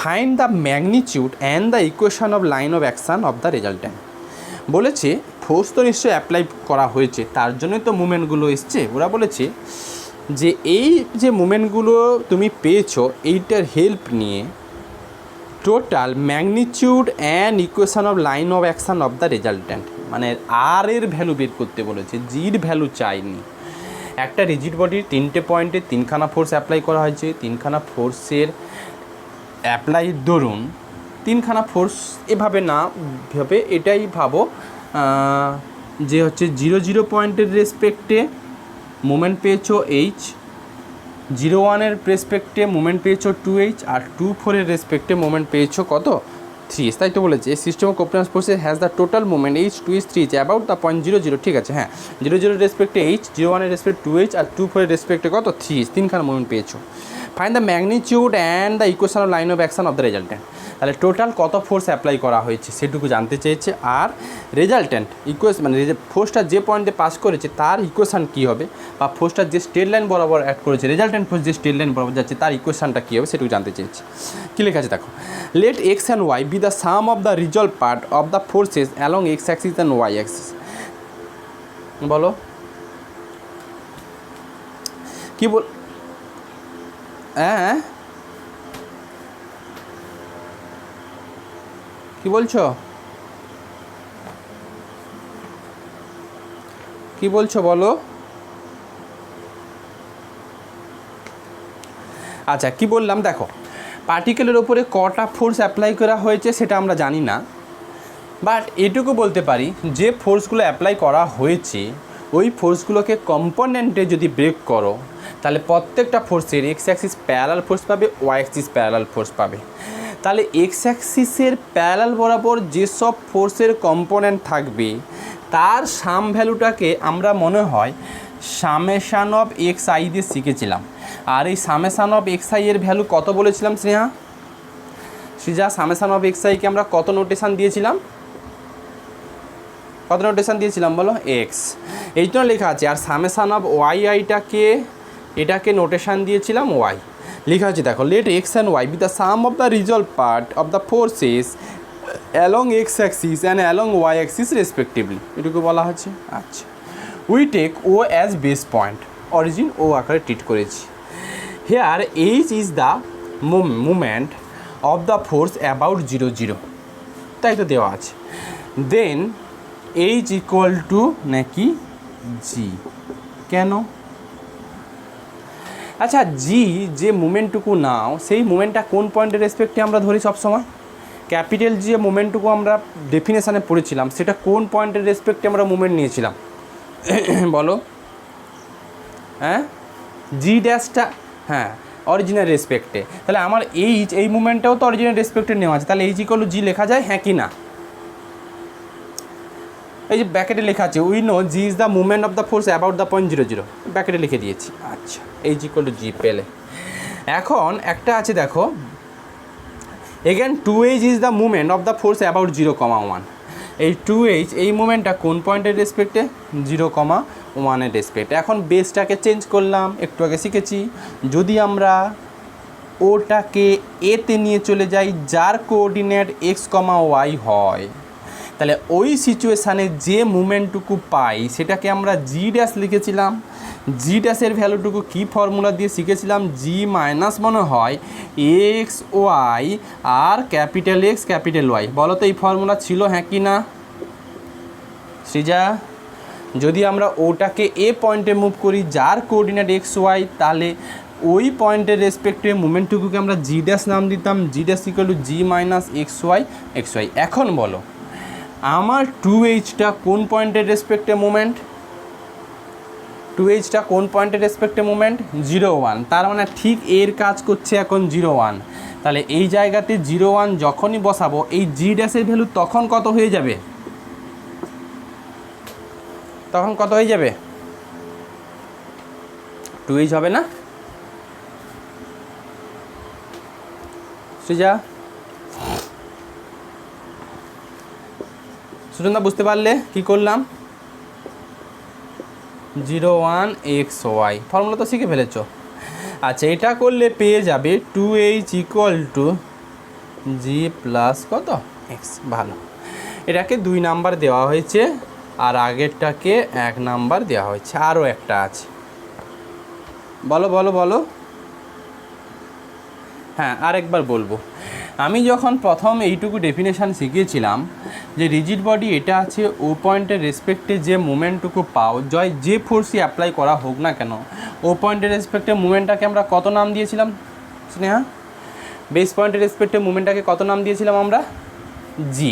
Find the magnitude and the equation of line of action of the resultant. বলেছে ফোর্স তো নিশ্চয়ই অ্যাপ্লাই করা হয়েছে, তার জন্যই তো মুভমেন্টগুলো এসছে। ওরা বলেছে যে এই যে মুভমেন্টগুলো তুমি পেয়েছো, এইটার হেল্প নিয়ে total magnitude and equation of line of action of the resultant, মানে আর এর ভ্যালু বের করতে বলেছে, জির ভ্যালু চাইনি। একটা রিজিড বডির তিনটে পয়েন্টে তিনখানা ফোর্স অ্যাপ্লাই করা হয়েছে, তিনখানা ফোর্সের অ্যাপ্লাই দরুন তিনখানা ফোর্স এভাবে না ভেবে এটাই ভাবো যে হচ্ছে 0 0 পয়েন্টের রেসপেক্টে মুভমেন্ট পেয়েছো H, 0 1-এর রেসপেক্টে মুভমেন্ট পেয়েছো 2H, আর 2 4-এর রেসপেক্টে মুভমেন্ট পেয়েছো কত 3H। তাই তো বলেছে system of coplanar forces has the total movement H 2H 3H about the point 0 0, ঠিক আছে। হ্যাঁ, 0 0-এর রেসপেক্টে H, 0 1-এর রেসপেক্ট 2H, আর 2 4-এর রেসপেক্টে কত 3H, তিনখানা মুভমেন্ট পেয়েছো। Find the magnitude and the equation of line of action of the resultant. তাহলে total কত force apply করা হয়েছে সেটুকু জানতে চেয়েছে, আর রেজাল্ট্যান্ট ইকুয়েশন মানে ফোর্সটা যে পয়েন্টে পাস করেছে তার ইকুয়েশান কী হবে, বা ফোর্সটা যে স্ট্রেট লাইন বরাবর অ্যাড করেছে, রেজাল্ট্যান্ট ফোর্স যে স্ট্রেট লাইন বরাবর যাচ্ছে তার ইকুয়েশানটা কী হবে সেটুকু জানতে চেয়েছে। কী লেখা আছে দেখো, let x and y be the sum of the resolve part of the forces along x axis and y axis. বলো কী বল, হ্যাঁ কি বলছো, কি বলছো বলো। আচ্ছা কি বললাম দেখো, পার্টিকেলের ওপরে কটা ফোর্স অ্যাপ্লাই করা হয়েছে সেটা আমরা জানি না, বাট এটুকু বলতে পারি যে ফোর্সগুলো অ্যাপ্লাই করা হয়েছে ওই ফোর্সগুলোকে কম্পোনেন্টে যদি ব্রেক করো তাহলে প্রত্যেকটা ফোর্সের এক্স অ্যাক্সিস প্যারালাল ফোর্স পাবে, ওয়াই অ্যাক্সিস প্যারালাল ফোর্স পাবে। তাহলে এক্স অ্যাক্সিসের প্যারালাল বরাবর যেসব ফোর্সের কম্পোনেন্ট থাকবে তার সাম ভ্যালুটাকে আমরা মনে হয় সামেশান অফ এক্স আই দিয়ে শিখেছিলাম। আর এই সামেশান অফ এক্স আই এর ভ্যালু কত বলেছিলাম সৃজা সামেশান অফ এক্স আইকে আমরা কত নোটেশান দিয়েছিলাম, কত নোটেশান দিয়েছিলাম বলো এক্স, এই জন্য লেখা আছে। আর সামেশান অফ ওয়াই আইটাকে এটাকে নোটেশান দিয়েছিলাম ওয়াই। লেখা আছে দেখো, let x and y be the sum of the resolve part of the forces along x axis and along Y axis respectively, এটুকু বলা হচ্ছে। আচ্ছা, we take O as base point, origin O আকারে treat করেছি। Here H is the movement of the force about 0 0, তাই তো দেওয়া আছে। দেন এইচ ইকুয়াল টু নাকি জি, কেন? আচ্ছা জি যে মুভমেন্টটুকু নাও সেই মুভমেন্টটা কোন পয়েন্টের রেসপেক্টে আমরা ধরি সবসময়, ক্যাপিটাল যে মুভমেন্টটুকু আমরা ডেফিনেশানে পড়েছিলাম সেটা কোন পয়েন্টের রেসপেক্টে আমরা মুভমেন্ট নিয়েছিলাম বলো, হ্যাঁ জি ড্যাশটা, হ্যাঁ অরিজিনাল রেসপেক্টে। তাহলে আমার এই মুভমেন্টটাও তো অরিজিনাল রেসপেক্টে নেওয়া আছে, তাহলে এইচ ইকুয়াল টু জি লেখা যায়, হ্যাঁ কি না? এই যে ব্যাকেটে লেখা আছে we know G is the movement of the force about the point 0 0, ব্যাকেটে লিখে দিয়েছি। আচ্ছা, এইচ ইকুয়াল টু জি পেলে। এখন একটা আছে দেখো, again 2H is the movement of the force about 0, 1, এই 2H এই মুভমেন্টটা কোন পয়েন্টের রেসপেক্টে 0, 1-এর রেসপেক্টে। এখন বেসটাকে চেঞ্জ করলাম, একটু আগে শিখেছি, যদি আমরা ওটাকে এতে নিয়ে চলে যাই যার কোঅর্ডিনেট x, y হয়, তাহলে ওই সিচুয়েশানে যে মুভমেন্টটুকু পাই সেটাকে আমরা জি ড্যাশ লিখেছিলাম। জি ড্যাশের ভ্যালুটুকু কী ফর্মুলা দিয়ে শিখেছিলাম, জি মাইনাস মনে হয় এক্স ওয়াই আর ক্যাপিটাল এক্স ক্যাপিটাল ওয়াই। বলো তো এই ফর্মুলা ছিল হ্যাঁ কি না সৃজা? যদি আমরা ওটাকে এ পয়েন্টে মুভ করি যার কোঅর্ডিনেট এক্স ওয়াই, তাহলে ওই পয়েন্টের রেসপেক্টে মুভমেন্টটুকুকে আমরা জি ড্যাশ নাম দিতাম, G dash equal to G minus x y. এখন বলো আমার 2h কোন পয়েন্টের রেসপেক্টে মুভমেন্ট? 2h কোন পয়েন্টের রেসপেক্টে মুভমেন্ট? 0 1। তার মানে ঠিক এর কাজ করছে এখন 0 1। তাহলে এই জায়গাতে 0 1 যখনই বসাবো এই জি ড্যাশের ভ্যালু তখন কত হয়ে যাবে? তখন কত হয়ে যাবে? 2h হবে না সৃজা? সুজনদা বুঝতে পারলে কি করলাম? 0 1 xy ফর্মুলা তো শিখে ফেলেছ। আচ্ছা, এটা করলে পেয়ে যাবে 2h equal to G plus কত এক্স। ভালো, এটাকে 2 নাম্বার দেওয়া হয়েছে আর আগেরটাকে 1 নাম্বার দেওয়া হয়েছে, আরও একটা আছে। বলো বলো বলো। হ্যাঁ, আরেকবার বলবো। আমি যখন প্রথম এইটুকু ডেফিনেশান শিখিয়েছিলাম যে রিজিড বডি এটা আছে, ও পয়েন্টের রেসপেক্টে যে মুভমেন্টটুকু পাও যে ফোর্সই অ্যাপ্লাই করা হোক না কেন, ও পয়েন্টের রেসপেক্টে মুভমেন্টটাকে আমরা কত নাম দিয়েছিলাম স্নেহা? বেস পয়েন্টের রেসপেক্টে মুভমেন্টটাকে কত নাম দিয়েছিলাম আমরা? জি,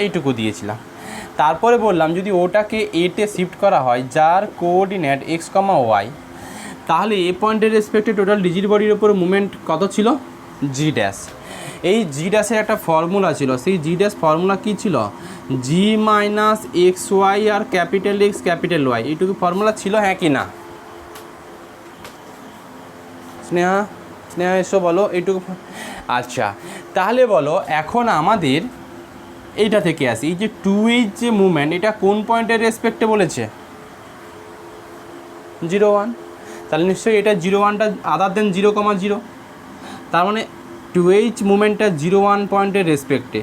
এইটুকু দিয়েছিলাম। তারপরে বললাম যদি ওটাকে এতে শিফট করা হয় যার কোঅর্ডিনেট এক্স কমা ওয়াই, তাহলে এ পয়েন্টের রেসপেক্টে টোটাল রিজিড বডির ওপর মুভমেন্ট কত ছিল? জি ড্যাশ। এই জি ড্যাশের একটা ফর্মুলা ছিল, সেই জি ড্যাশ ফর্মুলা কী ছিল? জি মাইনাস এক্স ওয়াই আর ক্যাপিটাল এক্স ক্যাপিটাল ওয়াই, এইটুকু ফর্মুলা ছিল হ্যাঁ কি না? স্নেহা স্নেহা এসো বলো এইটুকু। আচ্ছা, তাহলে বলো এখন আমাদের এইটা থেকে আসি, এই যে 2h যে মুভমেন্ট এটা কোন পয়েন্টের রেসপেক্টে বলেছে? 0 1। তাহলে নিশ্চয়ই এটা 0 1টা আদার দেন 0,0। তার মানে 2h মুভমেন্টটা 0 1 পয়েন্টের রেসপেক্টে।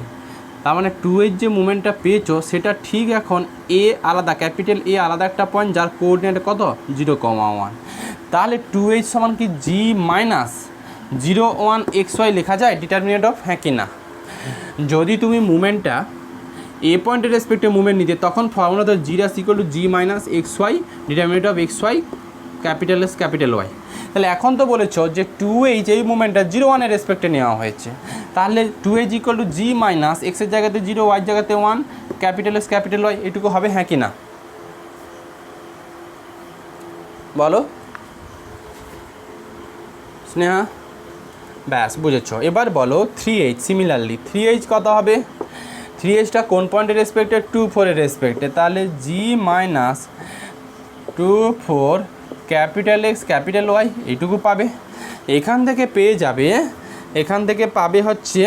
তার মানে 2h যে মুভমেন্টটা পেয়েছো সেটা ঠিক এখন এ আলাদা, ক্যাপিটাল এ আলাদা একটা পয়েন্ট যার কোঅর্ডিনেট কত? 0,1। তাহলে 2h সমান কি জি মাইনাস 0 1 xy লেখা যায় ডিটারমিনেন্ট অফ হ্যাঁ কি না? যদি তুমি মুভমেন্টটা এ পয়েন্টের রেসপেক্টে মুভমেন্ট নিতে তখন ফর্মুলা তো G dash equal to G minus x y determinant of x y capital S capital Y. তাহলে এখন তো বলেছ যে 2h এই মুভমেন্টটা 0 1 এর রেসপেক্টে নেওয়া হয়েছে, তাহলে 2h equal to G minus এক্সের জায়গাতে 0 ওয়াইয়ের জায়গাতে 1 ক্যাপিটাল এস ক্যাপিটাল ওয়াই, এটুকু হবে হ্যাঁ কি না? বলো স্নেহা। ব্যাস বুঝেছ। এবার বলো 3h। সিমিলারলি 3h কত হবে? 3hটা কোন পয়েন্টের রেসপেক্টে? 2 4 এর রেসপেক্টে। তাহলে G minus 2 4 capital X capital Y এইটুকু পাবে। এখান থেকে পেয়ে যাবে, এখান থেকে পাবে হচ্ছে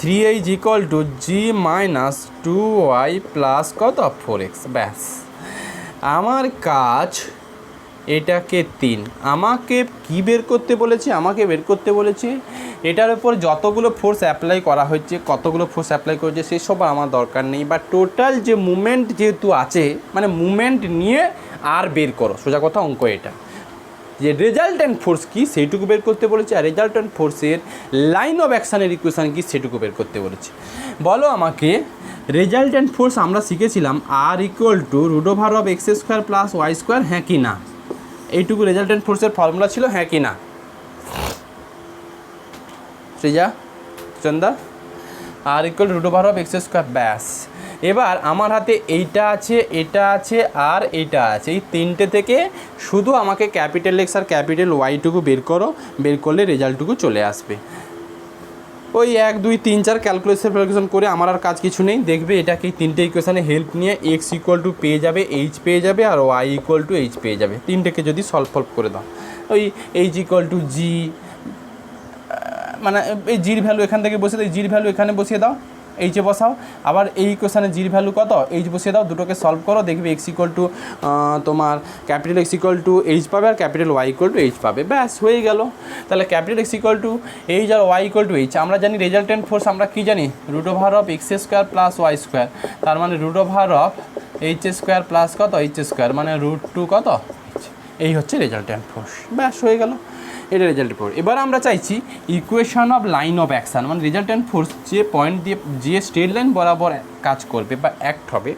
3h equal to G minus 2y plus কত 4x। ব্যাস আমার কাজ এটাকে 3। আমাকে কি বের করতে বলেছে? আমাকে বের করতে বলেছে এটার উপর যতগুলো ফোর্স অ্যাপ্লাই করা হচ্ছে, কতগুলো ফোর্স অ্যাপ্লাই করেছে সেসব আমার দরকার নেই, বা টোটাল যে মুভমেন্ট যেহেতু আছে মানে মুভমেন্ট নিয়ে আর বের করো, সোজা কথা অঙ্ক এটা। যে রেজাল্ট্যান্ট ফোর্স কী সেইটুকু বের করতে বলেছে, আর রেজাল্ট্যান্ট ফোর্সের লাইন অফ অ্যাকশানের ইকুয়েশান কী সেটুকু বের করতে বলেছে। বলো আমাকে রেজাল্ট্যান্ট ফোর্স আমরা শিখেছিলাম R equal to root over of x square plus y square হ্যাঁ কি না? এইটুকু রেজাল্ট্যান্ট ফোর্সের ফর্মুলা ছিল হ্যাঁ কি না Srija Chanda? R equal root over of x square. ব্যাস এবার আমার হাতে এইটা আছে, এটা আছে আর এইটা আছে, এই তিনটে থেকে শুধু আমাকে ক্যাপিটাল এক্স আর ক্যাপিটাল ওয়াইটুকু বের করো, বের করলে রেজাল্টটুকু চলে আসবে। ওই 1 2 3 4 ক্যালকুলেশন করে আমার আর কাজ কিছু নেই। দেখবে এটাকে তিনটে ইকুয়েশানে হেল্প নিয়ে এক্স ইকুয়াল টু পেয়ে যাবে, এইচ পেয়ে যাবে আর ওয়াই ইকুয়াল টু এইচ পেয়ে যাবে। তিনটেকে যদি সলভ করে দাও, ওই এইচ ইকুয়াল টু জি, মানে এই জির ভ্যালু এখান থেকে বসিয়ে দাও, জির ভ্যালু এখানে বসিয়ে দাও, এইচে বসাও, আবার এই ইকুয়েশানে জির ভ্যালু কত, এইচ বসিয়ে দাও, দুটোকে সলভ করো, দেখবে এক্স ইকুয়াল টু তোমার capital X equal to H পাবে আর capital Y equal to H পাবে, ব্যাস হয়ে গেল। তাহলে capital X equal to H আর ওয়াই ইকুয়াল টু এইচ, আমরা জানি রেজাল্টেন্ট ফোর্স আমরা কী জানি, root over of x square plus y square, তার মানে root over of H square plus কত এইচ স্কোয়ার, মানে রুট টু কত, এই হচ্ছে রেজাল্টেন্ট ফোর্স, ব্যাস হয়ে গেল, এটা রেজাল্টেন্ট ফোর্স। এবার আমরা চাইছি equation of line of action, মানে রেজাল্টেন্ট ফোর্স যে পয়েন্ট দিয়ে যে স্ট্রেট লাইন বরাবর কাজ করবে বা অ্যাক্ট হবে,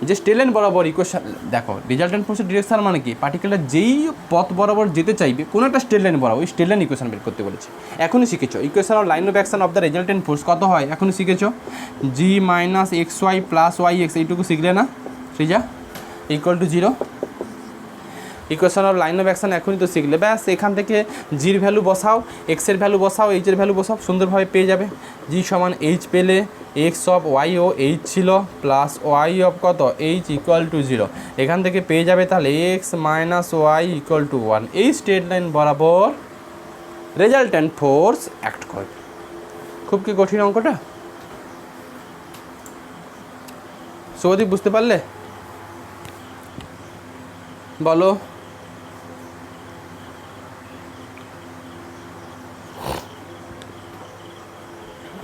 যে স্ট্রেট লাইন বরাবর ইকুয়েশন, দেখো রেজাল্টেন্ট ফোর্সের ডিরেকশন মানে কি, পার্টিকুলার যেই পথ বরাবর যেতে চাইবে কোনো একটা স্ট্রেট লাইন বরাবর, ওই স্ট্রেট লাইন ইকুয়েশন বের করতে বলেছে। এখনই শিখেছো equation of line of action of the resultant force কত হয়, এখনই শিখেছো, G minus x Y plus Y x, এইটুকু শিখলে না Srija, equal to zero. Equation of line of action এখনই তো শিখলে, ব্যাস এখান থেকে জির ভ্যালু বসাও, এক্সের ভ্যালু বসাও, এইচের ভ্যালু বসাও, সুন্দরভাবে পেয়ে যাবে। জি সমান এইচ পেলে এক্স অফ ওয়াই ও এইচ ছিল প্লাস ওয়াই অফ কত এইচ ইকুয়াল টু জিরো, এখান থেকে পেয়ে যাবে তাহলে x minus y equal to one. এই স্ট্রেট লাইন বরাবর রেজাল্টেন্ট ফোর্স অ্যাক্ট করবে। খুব কি কঠিন অঙ্কটা? শুভদীপ বুঝতে পারলে? বলো।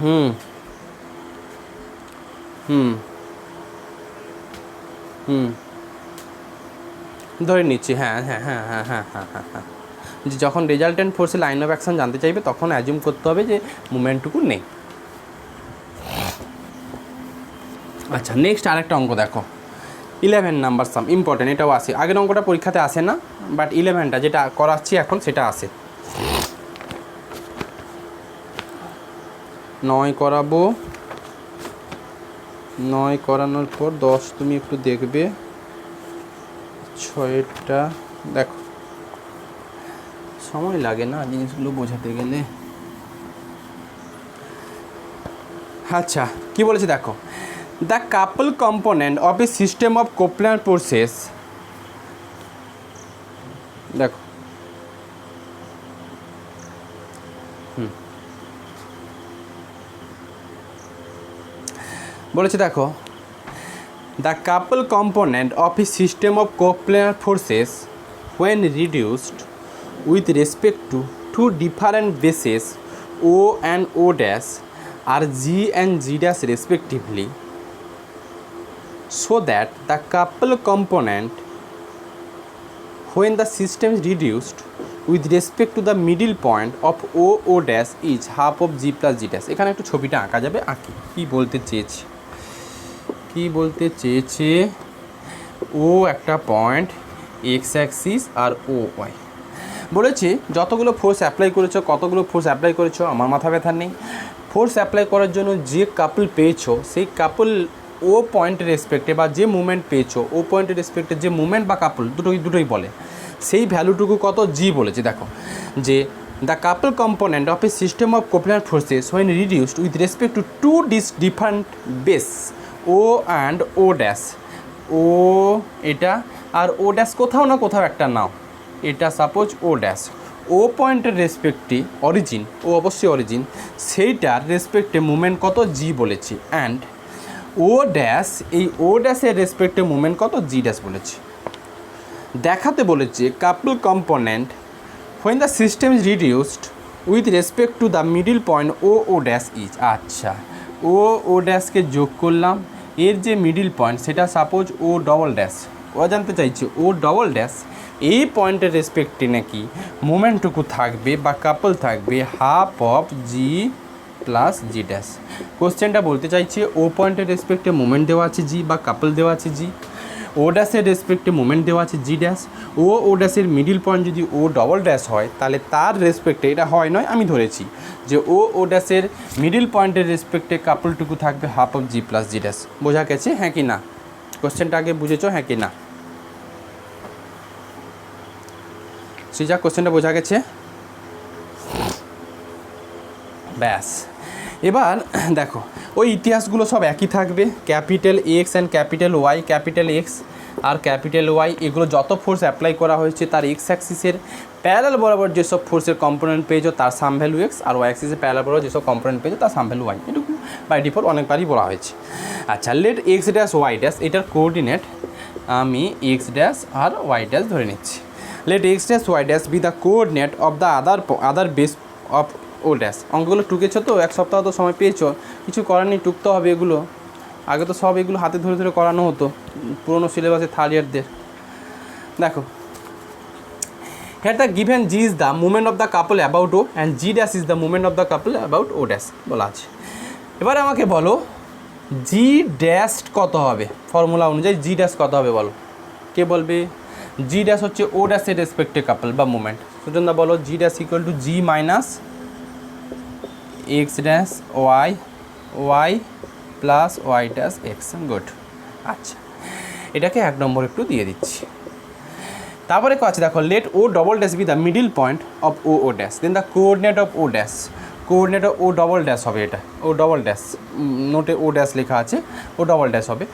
হুম হুম হুম ধরে নিচ্ছি, হ্যাঁ হ্যাঁ হ্যাঁ হ্যাঁ হ্যাঁ হ্যাঁ হ্যাঁ হ্যাঁ, যে যখন রেজাল্টেন্ট ফোর্সের লাইন অফ অ্যাকশন জানতে চাইবে তখন অ্যাজিউম করতে হবে যে মুভমেন্টটুকু নেই। আচ্ছা নেক্সট আরেকটা অঙ্ক দেখো, 11 নাম্বার সাম, ইম্পর্টেন্ট, এটাও আসে, আগের অঙ্কটা পরীক্ষাতে আসে না, বাট 11টা যেটা করাচ্ছি এখন সেটা আসে। 9 করাবো, 9 করানোর পর 10 তুমি একটু দেখবে, 6টা দেখো, সময় লাগে না জিনিসগুলো বোঝাতে গেলে। আচ্ছা কি বলেছে দেখো, the couple component of a system of coplanar forces, দেখো বলেছে দেখো, the couple component of a system of coplanar forces when reduced with respect to two different bases O and O dash are G and G dash respectively, so that the couple component when the system is reduced with respect to the middle point of O O dash is half of G plus G dash। এখানে একটু ছবিটা আঁকা যাবে, আঁকি কি বলতে চেয়েছে, কি বলতে চেয়েছে, ও একটা পয়েন্ট এক্স অ্যাক্সিস আর ও ওয়াই, বলেছে যতগুলো ফোর্স অ্যাপ্লাই করেছো, কতগুলো ফোর্স অ্যাপ্লাই করেছো আমার মাথা ব্যথা নেই, ফোর্স অ্যাপ্লাই করার জন্য যে কাপল পেয়েছো সেই কাপল ও পয়েন্টের রেসপেক্টে বা যে মুভমেন্ট পেয়েছো ও পয়েন্টের রেসপেক্টে যে মুভমেন্ট বা কাপল দুটোই বলে, সেই ভ্যালুটুকু কত জি বলেছে। দেখো যে the couple component of a system of coplanar forces when reduced with respect to two different base O and O dash, O এটা আর ও ড্যাশ কোথাও না কোথাও একটা নাও, এটা সাপোজ ও ড্যাশ, ও পয়েন্টের রেসপেক্টে অরিজিন, ও অবশ্যই অরিজিন, সেইটার রেসপেক্টে মুভমেন্ট কত জি বলেছি, অ্যান্ড ও ড্যাশ, এই ও ড্যাশের রেসপেক্টে মুভমেন্ট কত জি ড্যাশ বলেছি। দেখাতে বলেছে couple component when the system is reduced with respect to the middle point O O dash is, আচ্ছা ও ও ড্যাশকে যোগ করলাম, এর যে মিডিল পয়েন্ট সেটা suppose O double dash, O জানতে চাইছে ও ডবল ড্যাশ এই পয়েন্টের রেসপেক্টে নাকি মোমেন্টটুকু থাকবে বা কাপল থাকবে half of G plus G dash. কোশ্চেনটা বলতে চাইছে ও পয়েন্টের রেসপেক্টে মোমেন্ট দেওয়া আছে জি বা কাপল দেওয়া আছে জি, ও ড্যাশের রেসপেক্টে মোমেন্ট দেওয়া আছে জি ড্যাশ, ও ড্যাশের মিডিল পয়েন্ট যদি ও ডবল ড্যাশ হয় তাহলে তার রেসপেক্টে, এটা হয় নয় আমি ধরেছি যে ও ড্যাশের মিডিল পয়েন্টের রেসপেক্টে কাপলটুকু থাকবে half of G plus G dash. বোঝা গেছে হ্যাঁ কি না? কোশ্চেনটা আগে বুঝেছো হ্যাঁ কি না? শ্রীজা কোশ্চেনটা বোঝা গেছে? ব্যাস এবার দেখো ওই ইতিহাসগুলো সব একই থাকবে, capital x and capital y, capital x আর ক্যাপিটাল ওয়াই এগুলো যত ফোর্স অ্যাপ্লাই করা হয়েছে তার এক্স অ্যাক্সিসের প্যারালাল বরাবর যেসব ফোর্সের কম্পোনেন্ট পেয়েছো তার সাম ভ্যালু এক্স, আর ওয়াই অ্যাক্সিসের প্যারালাল বরাবর যেসব কম্পোনেন্ট পেয়েছো তার সাম ভ্যালু ওয়াই। এটুকু বাই ডিফল্ট অনেকবারই বলা হয়েছে। আচ্ছা, let x dash y dash, এটার কোঅর্ডিনেট আমি এক্স ড্যাশ আর ওয়াই ড্যাশ ধরে নিচ্ছি। Let x dash y dash be the coordinate of the other base of O dash. অঙ্কগুলো টুকেছো তো, এক সপ্তাহ তো সময় পেয়েছো, কিছু করার নেই, টুকতে হবে এগুলো। আগে তো সব এগুলো হাতে ধরে ধরে করানো হতো পুরোনো সিলেবাসে থার্ড ইয়ারদের। দেখো, here the given G is the movement of the couple about O and G dash is the movement of the couple about O dash বলা আছে। এবারে আমাকে বলো G dash কত হবে, ফর্মুলা অনুযায়ী G dash কত হবে বলো, কে বলবে? G dash হচ্ছে O dash এর রেসপেক্টে কাপল বা মুভমেন্ট। সুজনদা বলো G dash equal to G minus x dash y y plus y dash x. Good. আচ্ছা, এটাকে 1 নম্বর একটু দিয়ে দিচ্ছি। তারপরে আছে দেখো, let O double dash be the middle point of O O dash, then the coordinate of O dash, coordinate of O double dash হবে, এটা ও ডবল ড্যাশ, নোটে ও ড্যাশ লেখা আছে, ও ডবল ড্যাশ হবে।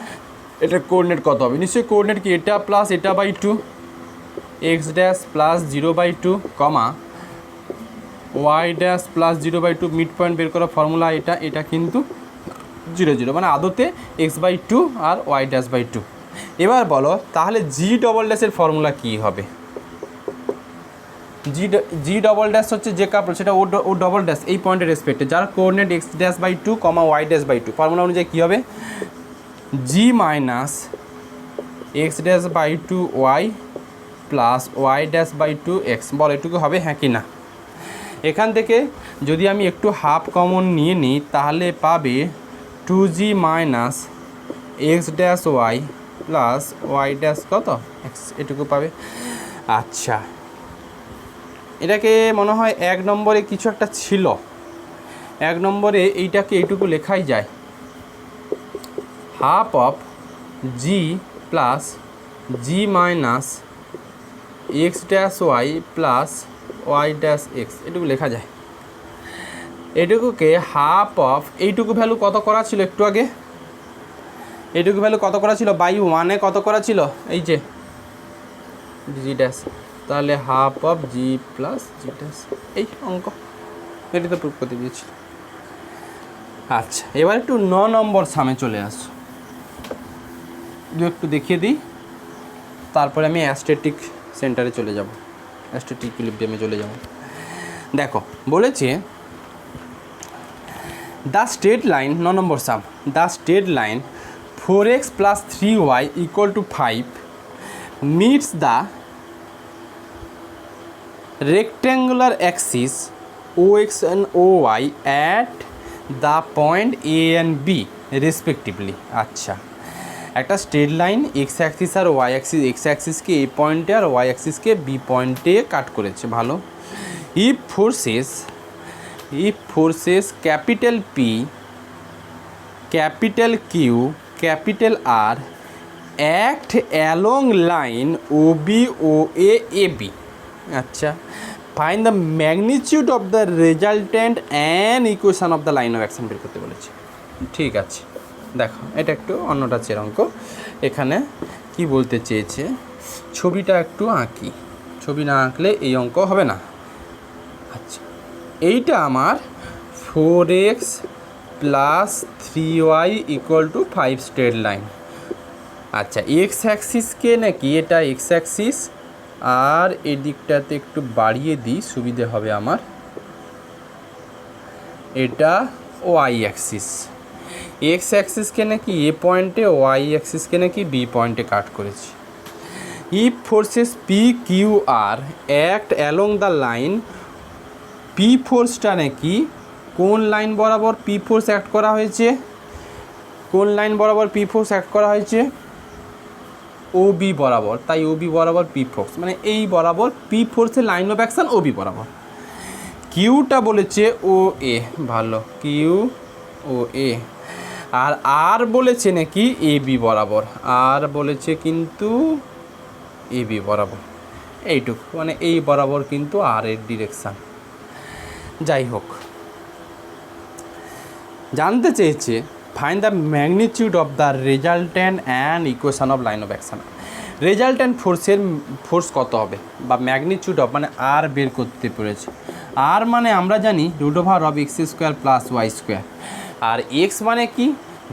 এটার কোঅর্ডিনেট কত হবে? নিশ্চয়ই কোঅর্ডিনেট কি, এটা প্লাস এটা by 2, x dash plus 0/2 comma y dash plus 0/2, mid point বের করা ফর্মুলা এটা, এটা কিন্তু 0 0, মানে আদতে x/2 R y dash by 2। এবার বলো তাহলে জি ডবল ড্যাশের ফর্মুলা কী হবে? জি ডবল ড্যাশ হচ্ছে যে কাপল, সেটা ও ডবল ড্যাশ এই পয়েন্টের রেসপেক্টে, যার coordinate x dash by 2 comma y dash by 2। ফর্মুলা অনুযায়ী কী হবে? G minus x dash by 2 y plus y dash by 2 x. বল এটুকু হবে হ্যাঁ কি না? এখান থেকে যদি আমি একটু হাফ কমন নিয়ে নিই তাহলে পাবে 2g minus x dash y plus y dash কত এক্স, এটুকু পাবে। আচ্ছা, এটাকে মনে হয় 1 নম্বরে কিছু একটা ছিল, 1 নম্বরে এইটাকে এইটুকু লেখাই যায়, half of G plus G minus x dash y plus y dash x, এটুকু লেখা যায়। এটুকুকে হাফ অফ, এইটুকু ভ্যালু কত করা ছিল একটু আগে, এইটুকু ভ্যালু কত করা ছিল? বাই 1-এ কত করা ছিল? এই যে জি ড্যাশ, তাহলে half of G plus G dash, এই অঙ্ক এটি তো প্রুফ করতে দিয়েছি। আচ্ছা, এবার একটু 9 নম্বর সামে চলে আসো, একটু দেখিয়ে দিই, তারপরে আমি অ্যাস্টেটিক সেন্টারে চলে যাব, অ্যাস্টেটিক ইকুইলিব্রিয়ামে চলে যাব। দেখো বলেছে the straight line, 9 number some, the straight line 4x plus 3y equal to 5 meets the rectangular axis OX and OY at the point A and B respectively। আচ্ছা, একটা স্ট্রেট লাইন এক্স অ্যাক্সিস আর y axis, x অ্যাক্সিসকে A পয়েন্টে আর y অ্যাক্সিসকে B পয়েন্টে cut করেছে, ভালো। If forces capital P, capital Q, capital R act along line O B O A B. আচ্ছা, find the magnitude of the resultant and equation of the line of action বের করতে বলেছে। ঠিক আছে, দেখো এটা একটু অন্যটা চেয়ে অঙ্ক, এখানে কি বলতে চেয়েছে, ছবিটা একটু আঁকি, ছবি না আঁকলে এই অঙ্ক হবে না। আচ্ছা, এইটা আমার 4x plus 3y equal to 5 straight line. আচ্ছা, এক্স অ্যাক্সিসকে নাকি, এটা এক্স অ্যাক্সিস আর এদিকটাতে একটু বাড়িয়ে দিই সুবিধে হবে আমার, এটা ওয়াই অ্যাক্সিস, এক্স অ্যাক্সিসকে নাকি এ পয়েন্টে, ওয়াই অ্যাক্সিসকে নাকি বি পয়েন্টে কাট করেছি। If forces P Q R act along the line, P ফোর্সটা নাকি কোন লাইন বরাবর পি ফোর্স অ্যাক্ট করা হয়েছে, কোন লাইন বরাবর পি ফোর্স অ্যাক্ট করা হয়েছে? ও বি বরাবর, তাই ও বি বরাবর পি ফোর্স, মানে এই বরাবর পি ফোর্সের line of action O B বরাবর। কিউটা বলেছে ও এ, ভালো, কিউ ও এ, আর আর বলেছে নাকি এ বি বরাবর, আর বলেছে কিন্তু এ বি বরাবর, এইটুকু মানে এই বরাবর কিন্তু আর এর ডিরেকশান। যাই হোক, জানতে চেয়েছে find the magnitude of the resultant and equation of line of action. Resultant ফোর্সের ফোর্স কত হবে বা ম্যাগনিটিউড অফ মানে আর বের করতে পেরেছে। আর মানে আমরা জানি √(x² + y², আর এক্স মানে কি,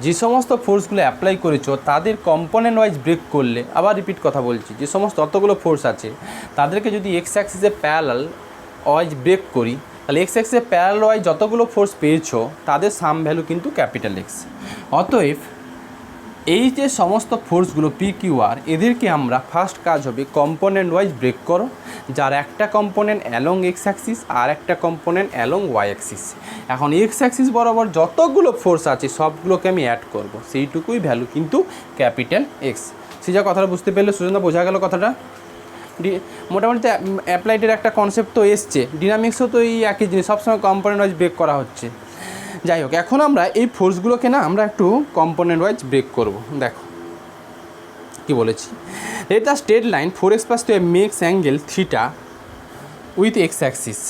যে সমস্ত ফোর্সগুলো অ্যাপ্লাই করেছো তাদের কম্পোনেন্ট ওয়াইজ ব্রেক করলে, আবার রিপিট কথা বলছি, যে সমস্ত অতগুলো ফোর্স আছে তাদেরকে যদি এক্স অ্যাক্সিসে প্যারালাল ওয়াইজ ব্রেক করি, তাহলে এক্স অ্যাক্সিসে প্যারালাল ওয়াইজ যতগুলো ফোর্স পেয়েছো তাদের সাম ভ্যালু কিন্তু ক্যাপিটাল এক্স। অতএব এই যে সমস্ত ফোর্সগুলো পি কিউ আর, এদেরকে আমরা ফার্স্ট কাজ হবে কম্পোনেন্ট ওয়াইজ ব্রেক করো, যার একটা কম্পোনেন্ট অ্যালং এক্স অ্যাক্সিস আর একটা কম্পোনেন্ট অ্যালং ওয়াই অ্যাক্সিস। এখন এক্স অ্যাক্সিস বরাবর যতগুলো ফোর্স আছে সবগুলোকে আমি অ্যাড করব, সেইটুকুই ভ্যালু কিন্তু ক্যাপিটাল এক্স। সে যা কথাটা বুঝতে পারলে সুজনদা, বোঝা গেল কথাটা? মোটামুটি অ্যাপ্লাইডের একটা কনসেপ্ট তো এসছে, ডিনামিক্সও তো এই একই জিনিস, সবসময় কম্পোনেন্ট ওয়াইজ ব্রেক করা হচ্ছে। যাই হোক, এখন আমরা এই ফোর্সগুলোকে না আমরা একটু কম্পোনেন্ট ওয়াইজ ব্রেক করব। দেখো কি বলেছি, let the straight line 4x + 2 makes angle theta with x axis.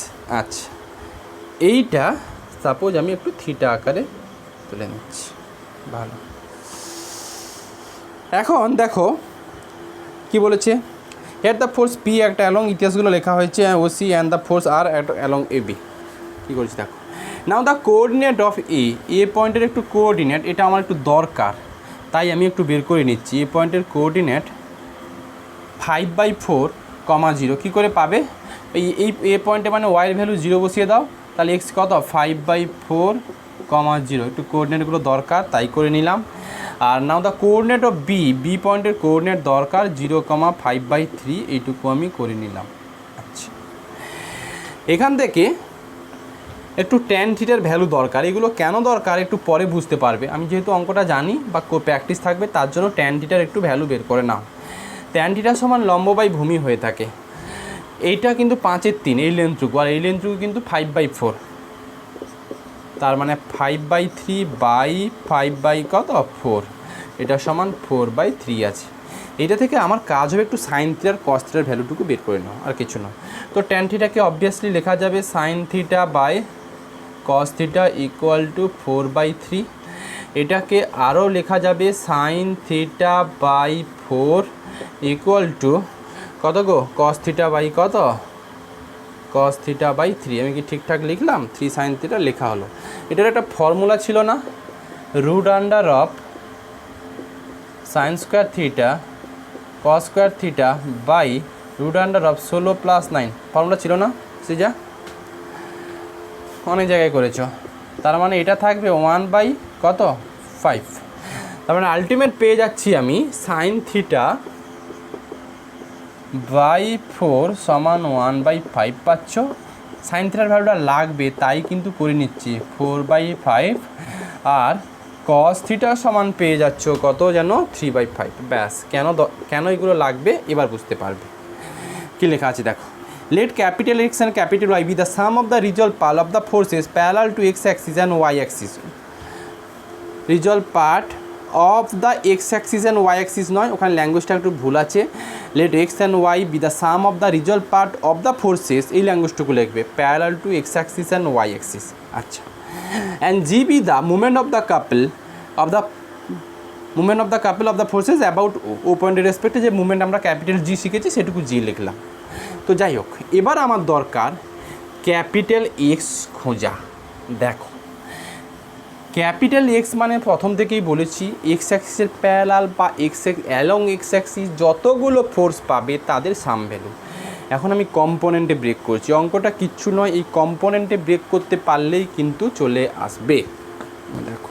আচ্ছা, এইটা সাপোজ আমি একটু থিটা আকারে তুলে নিচ্ছি, ভালো। এখন দেখো কি বলেছে, হেয়ার দ্য ফোর্স পি একটা অ্যালং, ইতিহাসগুলো লেখা হয়েছে O C, and the force R along A B. কী করেছি দেখো, now the coordinate of A পয়েন্টের একটু কোঅর্ডিনেট, এটা আমার একটু দরকার তাই আমি একটু বের করে নিচ্ছি। এ পয়েন্টের কোঅর্ডিনেট 5/4, 0। কী করে পাবে, এই এ পয়েন্টে মানে ওয়াইয়ের ভ্যালু 0 বসিয়ে দাও, তাহলে এক্স কত 5/4, 0। একটু কোঅর্ডিনেটগুলো দরকার তাই করে নিলাম। আর নাও দ্য কোঅর্ডিনেট অফ বি পয়েন্টের কোঅর্ডিনেট দরকার 0,5/3, এইটুকু আমি করে নিলাম। আচ্ছা, এখান থেকে একটু ট্যান থিটার ভ্যালু দরকার। এগুলো কেন দরকার একটু পরে বুঝতে পারবে, আমি যেহেতু অঙ্কটা জানি বা প্র্যাকটিস থাকবে তার জন্য ট্যান থিটার একটু ভ্যালু বের করে নাও। ট্যান থিটা সমান লম্ব বাই ভূমি হয়ে থাকে। এইটা কিন্তু 5/3 এই লেন্থটুকু, আর এই লেন্থটুকু কিন্তু 5/4, তার মানে 5/3/5/4, এটা সমান 4/3 আছে। এইটা থেকে আমার কাজ হবে একটু সাইন থিটার কস থিটার ভ্যালুটুকু বের করে নাও, আর কিছু না। তো ট্যান থিটাকে অবভিয়াসলি লেখা যাবে sine theta by cos theta = 4/3। এটাকে আরও লেখা যাবে সাইন থিটা বাই 4 = কত গো, কস থিটা বাই কত, কস থিটা বাই 3। আমি কি ঠিকঠাক লিখলাম? 3 সাইন থিটা লেখা হলো। এটার একটা ফর্মুলা ছিল না, √(sin² theta cos² theta by √16 + 9, formula ছিল না সিজা? অনেক জায়গায় করেছো। তার মানে এটা থাকবে 1/5। তার মানে আলটিমেট পেয়ে যাচ্ছি আমি সাইন থিটা বাই 4 সমান 1/5 পাচ্ছ। সাইন থিটার ভ্যালুটা লাগবে তাই কিন্তু করে নিচ্ছি 4/5, আর কস থিটা সমান পেয়ে যাচ্ছ কত যেন 3/5। ব্যাস, কেন এগুলো লাগবে এবার বুঝতে পারবে। কী লেখা আছে দেখো, let capital x and capital y be the sum of the resolve part of the forces parallel to x axis and y axis. Resolve part of the x axis and y axis নয়, ওখানে ল্যাঙ্গুয়েজটা একটু ভুল আছে। Let x and y be the sum of the resolve part of the forces, এই ল্যাঙ্গুয়েজটুকু লিখবে parallel to x axis and y axis. আচ্ছা, and G be the movement of the couple of the forces about O পয়েন্টের রেসপেক্টে যে movement আমরা capital জি শিখেছি সেটুকু জি লিখলাম। তো যাই হোক, এবার আমার দরকার ক্যাপিটাল এক্স খোঁজা। দেখো ক্যাপিটাল এক্স মানে প্রথম থেকেই বলেছি এক্স অ্যাক্সিসের প্যারালাল বা অ্যালং এক্স অ্যাক্সিস যতগুলো ফোর্স পাবে তাদের সাম ভ্যালু। এখন আমি কম্পোনেন্টে ব্রেক করছি, অঙ্কটা কিচ্ছু নয়, এই কম্পোনেন্টে ব্রেক করতে পারলেই কিন্তু চলে আসবে। দেখো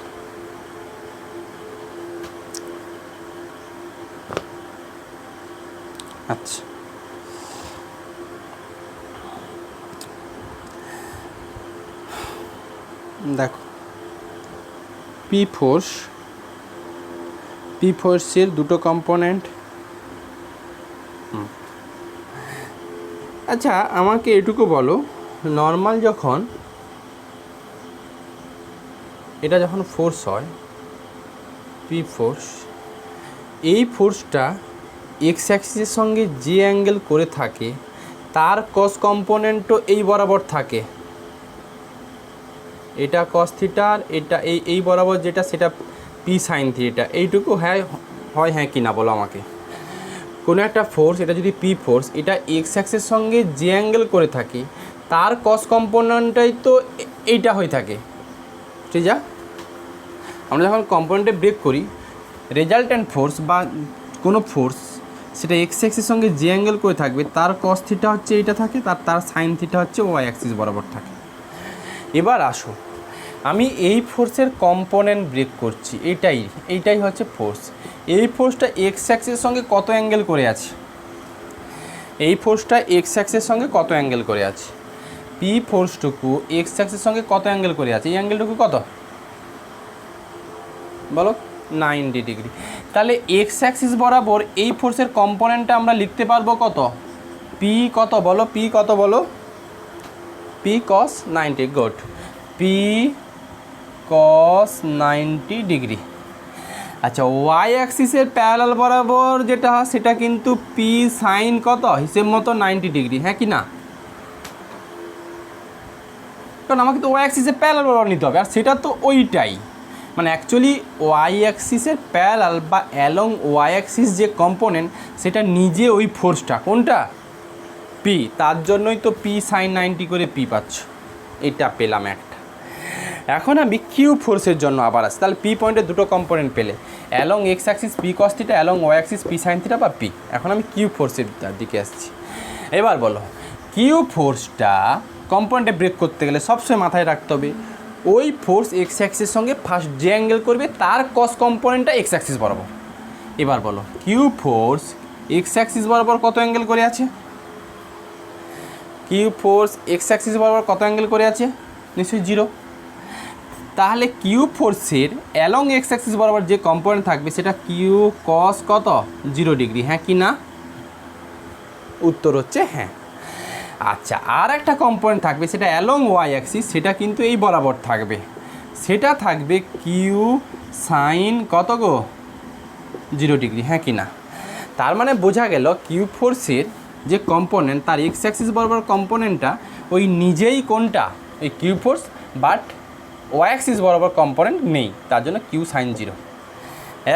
আচ্ছা, দেখো পি ফোর্সের দুটো কম্পোনেন্ট। আচ্ছা, আমাকে এটুকু বলো, নর্মাল যখন এটা যখন ফোর্স হয় পি ফোর্স, এই ফোর্সটা এক্স অ্যাক্সিসের সঙ্গে যে অ্যাঙ্গেল করে থাকে তার কস কম্পোনেন্টও এই বরাবর থাকে। এটা কস থিটা, আর এটা এই বরাবর যেটা সেটা পি সাইন থিটা। এইটুকু হয় হ্যাঁ কি না বলো আমাকে। কোনো একটা ফোর্স, এটা যদি পি ফোর্স, এটা এক্স অ্যাক্সের সঙ্গে যে অ্যাঙ্গেল করে থাকে তার কস কম্পোনেন্টটাই তো এইটা হয়ে থাকে, ঠিক যা। আমরা যখন কম্পোনেন্টে ব্রেক করি, রেজাল্ট্যান্ট ফোর্স বা কোনো ফোর্স সেটা এক্স অ্যাক্সের সঙ্গে যে অ্যাঙ্গেল করে থাকবে তার কস থিটা হচ্ছে এইটা থাকে, তার সাইন থিটা হচ্ছে ওয়াই অ্যাক্সিস বরাবর থাকে। এবার আসো, আমি এই ফোর্সের কম্পোনেন্ট ব্রেক করছি, এইটাই হচ্ছে ফোর্স। এই ফোর্সটা এক্স অ্যাক্সের সঙ্গে কত অ্যাঙ্গেল করে আছে, এই ফোর্সটা এক্স অ্যাক্সের সঙ্গে কত অ্যাঙ্গেল করে আছে, পি ফোর্সটুকু এক্স অ্যাক্সের সঙ্গে কত অ্যাঙ্গেল করে আছে, এই অ্যাঙ্গেলটুকু কত বলো, 90 ডিগ্রি। তাহলে এক্স অ্যাক্সিস বরাবর এই ফোর্সের কম্পোনেন্টটা আমরা লিখতে পারবো কত, পি কত বলো, পি কত বলো, পি কস 90, গুড, পি কস 90 ডিগ্রি। আচ্ছা, ওয়াই অ্যাক্সিসের প্যারালাল বরাবর যেটা সেটা কিন্তু পি সাইন কত, হিসেব মতো 90 ডিগ্রি, হ্যাঁ কি না? কারণ আমাকে তো ওয়াই অ্যাক্সিসের প্যারালাল বরাবর নিতে হবে, আর সেটা তো ওইটাই, মানে অ্যাকচুয়ালি ওয়াই অ্যাক্সিসের প্যারালাল বা অ্যালং ওয়াই অ্যাক্সিস যে কম্পোনেন্ট সেটা নিজে ওই ফোর্সটা, কোনটা, পি, তার জন্যই তো পি সাইন 90 করে পি পাচ্ছ, এটা পেলাম একটা। এখন আমি কিউ ফোর্সের জন্য আবার আসি, তাহলে পি পয়েন্টে দুটো কম্পোনেন্ট পেলে, along x axis P cos theta, along Y axis P sine theta বা পি। এখন আমি কিউ ফোর্সের দিকে আসছি। এবার বলো, কিউ ফোর্সটা কম্পোনেন্টে ব্রেক করতে গেলে সবসময় মাথায় রাখতে হবে ওই ফোর্স এক্স অ্যাক্সিস সঙ্গে ফার্স্ট যে অ্যাঙ্গেল করবে তার কস কম্পোনেন্টটা এক্স অ্যাক্সিস বরাবর। এবার বলো, কিউ ফোর্স এক্স অ্যাক্সিস বরাবর কত অ্যাঙ্গেল করে আছে, কিউ ফোর্স এক্স অ্যাক্সিস বরাবর কত অ্যাঙ্গেল করে আছে, নিশ্চয়ই 0। তাহলে কিউ ফোর্সের অ্যালং এক্স অ্যাক্সিস বরাবর যে কম্পোনেন্ট থাকবে সেটা কিউ কস কত, 0 ডিগ্রি, হ্যাঁ কি না? উত্তর হচ্ছে হ্যাঁ। আচ্ছা, আর একটা কম্পোনেন্ট থাকবে সেটা অ্যালং ওয়াই অ্যাক্সিস, সেটা কিন্তু এই বরাবর থাকবে, সেটা থাকবে কিউ সাইন কত গো, 0 ডিগ্রি, হ্যাঁ কি না? তার মানে বোঝা গেল কিউ ফোর্সের যে কম্পোনেন্ট তার এক্স অ্যাক্সিস বরাবর কম্পোনেন্টটা ওই নিজেই কোনটা, ওই Q force, but y axis বরাবর কম্পোনেন্ট নেই, তার জন্য কিউ সাইন 0।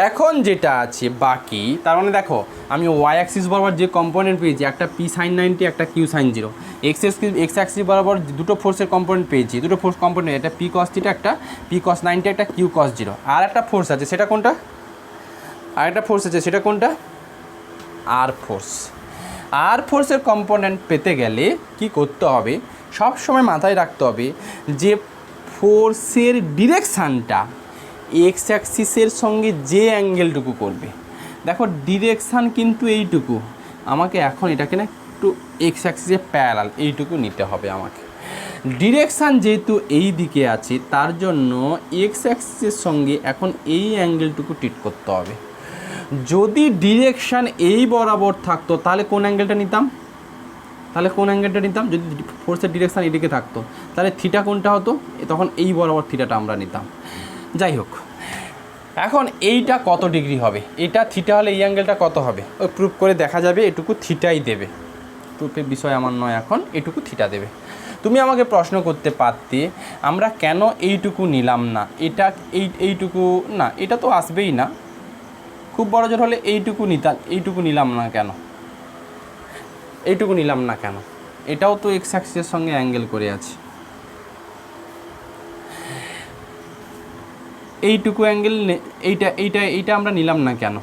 এখন যেটা আছে বাকি, তার মানে দেখো আমি ওয়াই অ্যাক্সিস বরাবর যে কম্পোনেন্ট পেয়েছি, একটা পি সাইন 90, একটা কিউ সাইন 0। এক্স অ্যাক্সিস বরাবর দুটো ফোর্সের কম্পোনেন্ট পেয়েছি, দুটো ফোর্স কম্পোনেন্ট, একটা পি কস থিটা, একটা পি কস 90, একটা কিউ কস 0। আর একটা ফোর্স আছে সেটা কোনটা, আর একটা ফোর্স আছে সেটা কোনটা, আর ফোর্স। আর ফোর্সের কম্পোনেন্ট পেতে গেলে কি করতে হবে, সব সময় মাথায় রাখতে হবে যে ফোর্সের ডিরেকশানটা এক্স অ্যাক্সিসের সঙ্গে যে অ্যাঙ্গেলটুকু করবে, দেখো ডিরেকশান কিন্তু এইটুকু, আমাকে এখন এটাকে না একটু এক্স অ্যাক্সিসের প্যারালাল এইটুকু নিতে হবে আমাকে। ডিরেকশান যেহেতু এই দিকে আছে তার জন্য এক্স অ্যাক্সিসের সঙ্গে এখন এই অ্যাঙ্গেলটুকু ট্রিট করতে হবে। যদি ডিরেকশান এই বরাবর থাকতো তাহলে কোন অ্যাঙ্গেলটা নিতাম, যদি ফোর্সের ডিরেকশান এদিকে থাকতো তাহলে থিটা কোনটা হতো, তখন এই বরাবর থিটাটা আমরা নিতাম। যাই হোক, এখন এইটা কত ডিগ্রি হবে, এটা থিটা হলে এই অ্যাঙ্গেলটা কত হবে, ওই প্রুফ করে দেখা যাবে, এটুকু থিটাই দেবে, প্রুফের বিষয় আমার নয়, এখন এটুকু থিটা দেবে। তুমি আমাকে প্রশ্ন করতে পারতে আমরা কেন এইটুকু নিলাম না, এটা এইটুকু না, এটা তো আসবেই না, খুব বড় জোর হলে এইটুকু নিলাম না কেন, এইটুকু নিলাম না কেন, এটাও তো এক্স অ্যাক্সিসের সঙ্গে অ্যাঙ্গেল করে আছে, এইটুকু অ্যাঙ্গেল, এইটা আমরা নিলাম না কেন,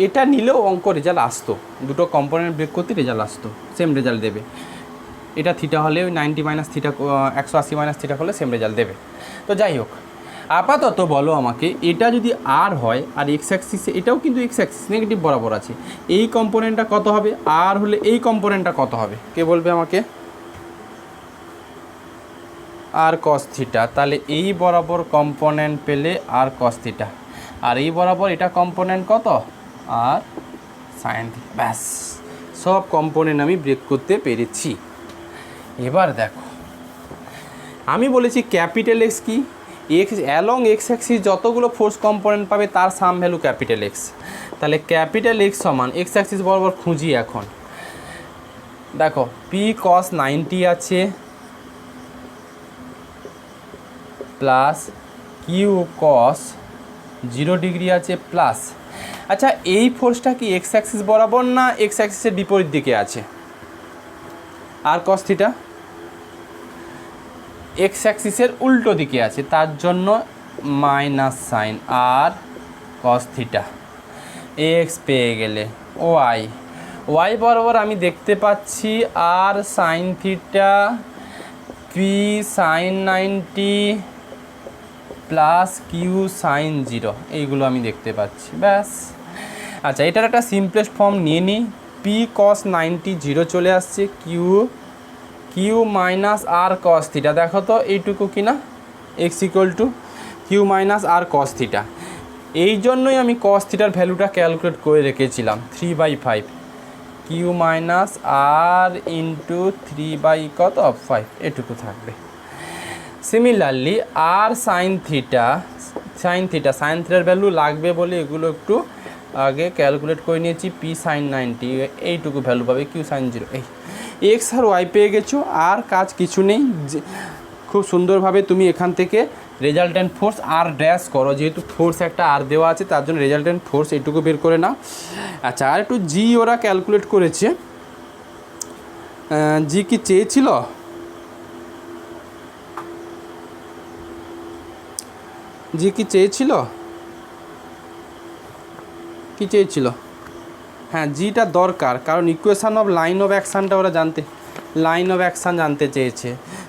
এটা নিলেও অঙ্ক রেজাল্ট আসতো, দুটো কম্পোনেন্ট ব্রেক করতে রেজাল্ট আসতো, সেম রেজাল্ট দেবে। এটা থিটা হলে ওই 90 মাইনাস থিটা, 180 মাইনাস থিটা হলে সেম রেজাল্ট দেবে। তো যাই হোক, আপাতত বলো আমাকে, এটা যদি আর হয় আর এক্স অ্যাক্সিসে, এটাও কিন্তু এক্স অ্যাক্সিস নেগেটিভ বরাবর আছে, এই কম্পোনেন্টটা কত হবে, আর হলে এই কম্পোনেন্টটা কত হবে, কে বলবে আমাকে, আর কস থিটা। তাহলে এই বরাবর কম্পোনেন্ট পেলে আর কস থিটা, আর এই বরাবর এটা কম্পোনেন্ট কত, আর সাইন থিটা, ব্যাস সব কম্পোনেন্ট আমি ব্রেক করতে পেরেছি। এবার দেখো, আমি বলেছি ক্যাপিটাল এক্স কি, এক্স অ্যালং এক্স অ্যাক্সিস যতগুলো ফোর্স কম্পোনেন্ট পাবে তার সাম ভ্যালু ক্যাপিটাল এক্স। তাহলে ক্যাপিটাল এক্স সমান এক্স অ্যাক্সিস বরাবর খুঁজি। এখন দেখো পি কস 90 আছে, প্লাস কিউ কস 0 ডিগ্রি আছে প্লাস, আচ্ছা এই ফোর্সটা কি এক্স অ্যাক্সিস বরাবর না এক্স অ্যাক্সিসের বিপরীত দিকে আছে? আর কস থিটা এক্স অ্যাক্সিসের উল্টো দিকে আছে, তার জন্য মাইনাস সাইন আর কস থিটা। এক্স পেয়ে গেলে ওয়াই, ওয়াই বরাবর আমি দেখতে পাচ্ছি আর sine theta P sine 90 plus Q sine 0, এইগুলো আমি দেখতে পাচ্ছি, ব্যাস। আচ্ছা এটার একটা সিম্পলেস্ট ফর্ম নিয়ে নিই, পি কস 90 0 চলে আসছে, Q minus R cos theta, দেখো তো এইটুকু কিনা, x equal to Q minus R cos theta. এই জন্যই আমি কস থিটার ভ্যালুটা ক্যালকুলেট করে রেখেছিলাম 3/5 কিউ মাইনাস আর ইন্টু 3/5 এটুকু থাকবে। সিমিলারলি আর সাইন থিটার ভ্যালু লাগবে বলে এগুলো একটু আগে ক্যালকুলেট করে নিয়েছি, পি সাইন 90 এইটুকু ভ্যালু পাবে, কিউ সাইন 0। এই এক্স আর ওয়াই পেয়ে গেছো, আর কাজ কিছু নেই, খুব সুন্দরভাবে তুমি এখান থেকে রেজাল্ট্যান্ট ফোর্স আর ড্যাশ করো, যেহেতু ফোর্স একটা আর দেওয়া আছে তার জন্য রেজাল্ট্যান্ট ফোর্স এইটুকু বের করে নাও। আচ্ছা আর একটু জি ওরা ক্যালকুলেট করেছে, জি কি চেয়েছিল, জি কি চেয়েছিল, কি চেয়েছিল? হ্যাঁ জিটা দরকার, কারণ ইকুয়েশান অফ লাইন অফ অ্যাকশানটা ওরা লাইন অফ অ্যাকশান জানতে চেয়েছে,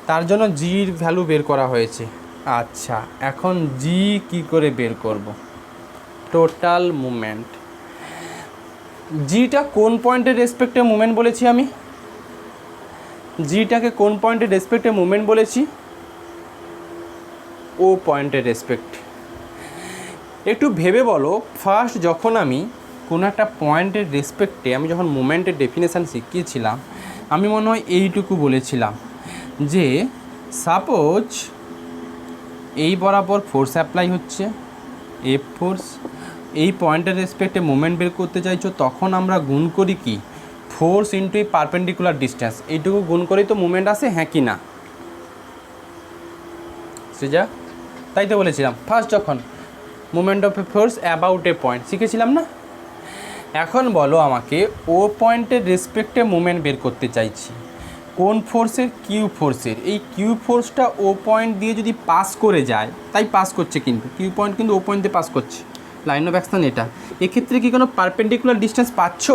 তার জন্য জির ভ্যালু বের করা হয়েছে। আচ্ছা এখন জি কি করে বের করব? টোটাল মুভমেন্ট, জিটা কোন পয়েন্টের রেসপেক্টে মুভমেন্ট বলেছি আমি? জিটাকে কোন পয়েন্টের রেসপেক্টে মুভমেন্ট বলেছি? ও পয়েন্টের রেসপেক্ট। একটু ভেবে বলো, ফার্স্ট যখন আমি কোনো একটা পয়েন্টের রেসপেক্টে আমি যখন মুভমেন্টের ডেফিনেশান শিখিয়েছিলাম, আমি মনে হয় এইটুকু বলেছিলাম যে সাপোজ এই বরাবর ফোর্স অ্যাপ্লাই হচ্ছে, এফ ফোর্স, এই পয়েন্টের রেসপেক্টে মুভমেন্ট বের করতে চাইছো, তখন আমরা গুণ করি কি ফোর্স ইন্টু এই পারপেন্ডিকুলার ডিস্টেন্স, এইটুকু গুণ করেই তো মুভমেন্ট আসে, হ্যাঁ কি না? সেটা তাই তো বলেছিলাম ফার্স্ট যখন movement of A force about a point শিখেছিলাম না। এখন বলো আমাকে ও পয়েন্টের রেসপেক্টে মুভমেন্ট বের করতে চাইছি, কোন ফোর্সের? কিউ ফোর্সের। এই কিউ ফোর্সটা ও পয়েন্ট দিয়ে যদি পাস করে যায়, তাই পাস করছে, কিন্তু কিউ পয়েন্ট কিন্তু ও পয়েন্ট দিয়ে পাস করছে, লাইন অফ অ্যাকশন এটা। এক্ষেত্রে কি কোনো পারপেন্ডিকুলার ডিস্টেন্স পাচ্ছ?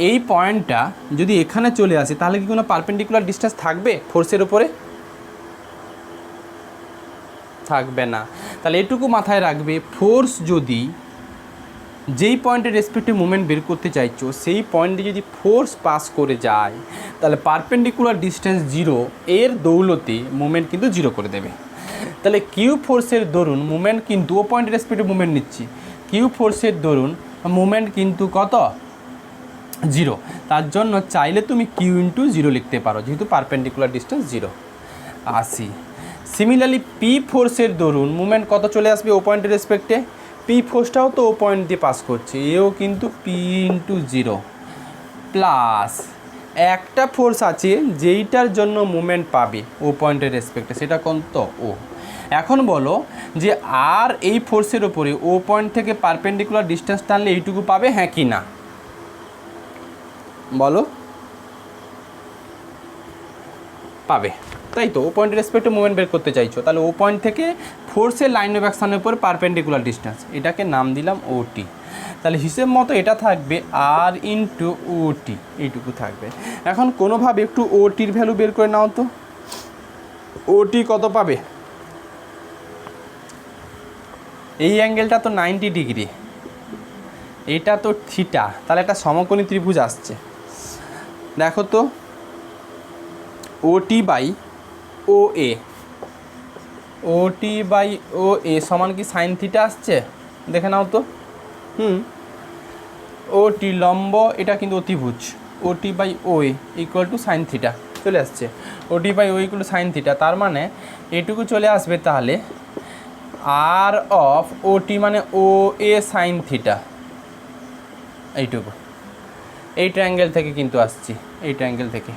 এই পয়েন্টটা যদি এখানে চলে আসে তাহলে কি কোনো পারপেন্ডিকুলার ডিস্টেন্স থাকবে ফোর্সের উপরে? থাকবে না। তাহলে এটুকু মাথায় রাখবে, ফোর্স যদি যেই পয়েন্টের রেসপেক্টে মুভমেন্ট বের করতে চাইছো সেই পয়েন্টে যদি ফোর্স পাস করে যায় তাহলে পারপেন্ডিকুলার ডিস্টেন্স 0 এর দৌলতে মুভমেন্ট কিন্তু 0 করে দেবে। তাহলে কিউ ফোর্সের দরুন মুভমেন্ট কিন্তু ও পয়েন্টের রেসপেক্টে মুভমেন্ট নিচ্ছি, কিউ ফোর্সের দরুন মুভমেন্ট কিন্তু কত? 0। তার জন্য চাইলে তুমি কিউ ইন্টু 0 লিখতে পারো, যেহেতু পারপেন্ডিকুলার ডিস্টেন্স 0। আসি সিমিলারলি পি ফোর্সের দরুন মুভমেন্ট কত চলে আসবে ও পয়েন্টের রেসপেক্টে? পি ফোর্সটাও তো ও পয়েন্ট দিয়ে পাস করছে, এও কিন্তু পি ইন্টু 0 প্লাস একটা ফোর্স আছে যেইটার জন্য মুভমেন্ট পাবে ও পয়েন্টের রেসপেক্টে, সেটা কোন তো ও। এখন বলো যে আর এই ফোর্সের ওপরে ও পয়েন্ট থেকে পারপেন্ডিকুলার ডিস্টেন্স টানলে এইটুকু পাবে, হ্যাঁ কি না? বলো পাবে, তাই তো। ও পয়েন্টের রেসপেক্টে মুভমেন্ট বের করতে চাইছো, তাহলে ও পয়েন্ট থেকে ফোর্সের লাইন অফ অ্যাকশনের উপর পারপেন্ডিকুলার ডিস্টেন্স, এটাকে নাম দিলাম ওটি। তাহলে হিসেব মতো এটা থাকবে আর ইন্টু ওটি, এইটুকু থাকবে। এখন কোনোভাবে একটু ওটির ভ্যালু বের করে নাও তো, ওটি কত পাবে? এই অ্যাঙ্গেলটা তো 90 ডিগ্রি, এটা তো থিটা, তাহলে একটা সমকোণী ত্রিভুজ আসছে, দেখো তো ওটি বাই ও এ, ওটি বাই ও এ সমান কি সাইন থিটা আসছে? দেখে নাও তো। ওটি লম্ব, এটা কিন্তু অতিভুজ, OT by O A equal to sine theta চলে আসছে, OT by O equal to sine theta, তার মানে এটুকু চলে আসবে। তাহলে আর অফ ওটি মানে ও এ সাইন থিটা, এইটুকু এই ট্রায়াঙ্গেল থেকে কিন্তু আসছি, এই ট্রায়াঙ্গেল থেকে।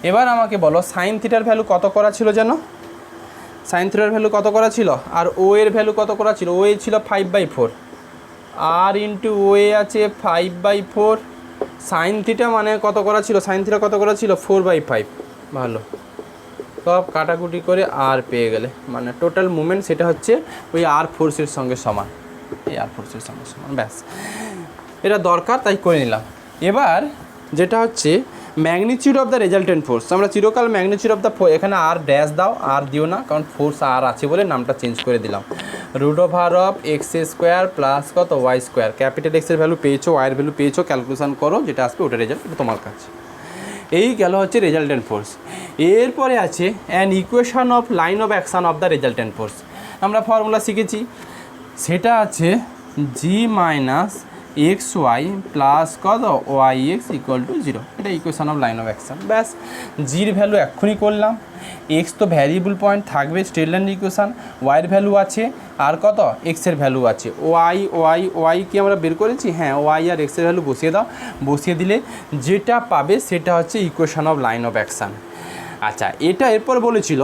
এবার আমাকে বলো সাইন থিটার ভ্যালু কত করা ছিল যেন? সাইন থিটার ভ্যালু কত করা ছিল, আর ও এর ভ্যালু কত করা ছিল, ও এ ছিল 5/4, আর ইন্টু ও এ আছে 5/4, সাইন থিটা মানে কত করা ছিল, সাইন থিটা কত করা ছিল 4/5। ভালো, সব কাটাকুটি করে আর পেয়ে গেলে, মানে টোটাল মুভমেন্ট সেটা হচ্ছে ওই আর ফোর্সের সঙ্গে সমান, এই আর ফোর্সের সঙ্গে সমান। ব্যাস, এটা দরকার তাই করে নিলাম। এবার যেটা হচ্ছে magnitude of the resultant force, আমরা চিরকাল ম্যাগনিচিউড অফ দ্য, এখানে আর ড্যাশ দাও, আর দিও না, কারণ ফোর্স আর আছে বলে নামটা চেঞ্জ করে দিলাম। √(x² প্লাস কত y², ক্যাপিটাল এক্সের ভ্যালু পেয়েছো, ওয়াইয়ের ভ্যালু পেয়েছো, ক্যালকুলেশন করো, যেটা আসবে ওটা রেজাল্ট, এটা তোমার কাছে। এই গেল হচ্ছে রেজাল্টেন্ট ফোর্স। এরপরে আছে an equation of line of action of the resultant force, আমরা ফর্মুলা শিখেছি, সেটা আছে জি মাইনাস এক্স ওয়াই প্লাস কত ওয়াই এক্স ইকুয়াল টু 0, এটা equation of line of action. ব্যাস, জির ভ্যালু এক্ষুনি করলাম, এক্স তো ভ্যারিয়েবল পয়েন্ট থাকবে স্ট্রেট লাইন ইকুয়েশান, ওয়াইয়ের ভ্যালু আছে, আর কত এক্সের ভ্যালু আছে, ওয়াই কি আমরা বের করেছি, হ্যাঁ ওয়াই আর এক্সের ভ্যালু বসিয়ে দাও, বসিয়ে দিলে যেটা পাবে সেটা হচ্ছে equation of line of action. আচ্ছা, এটা এরপর বলেছিল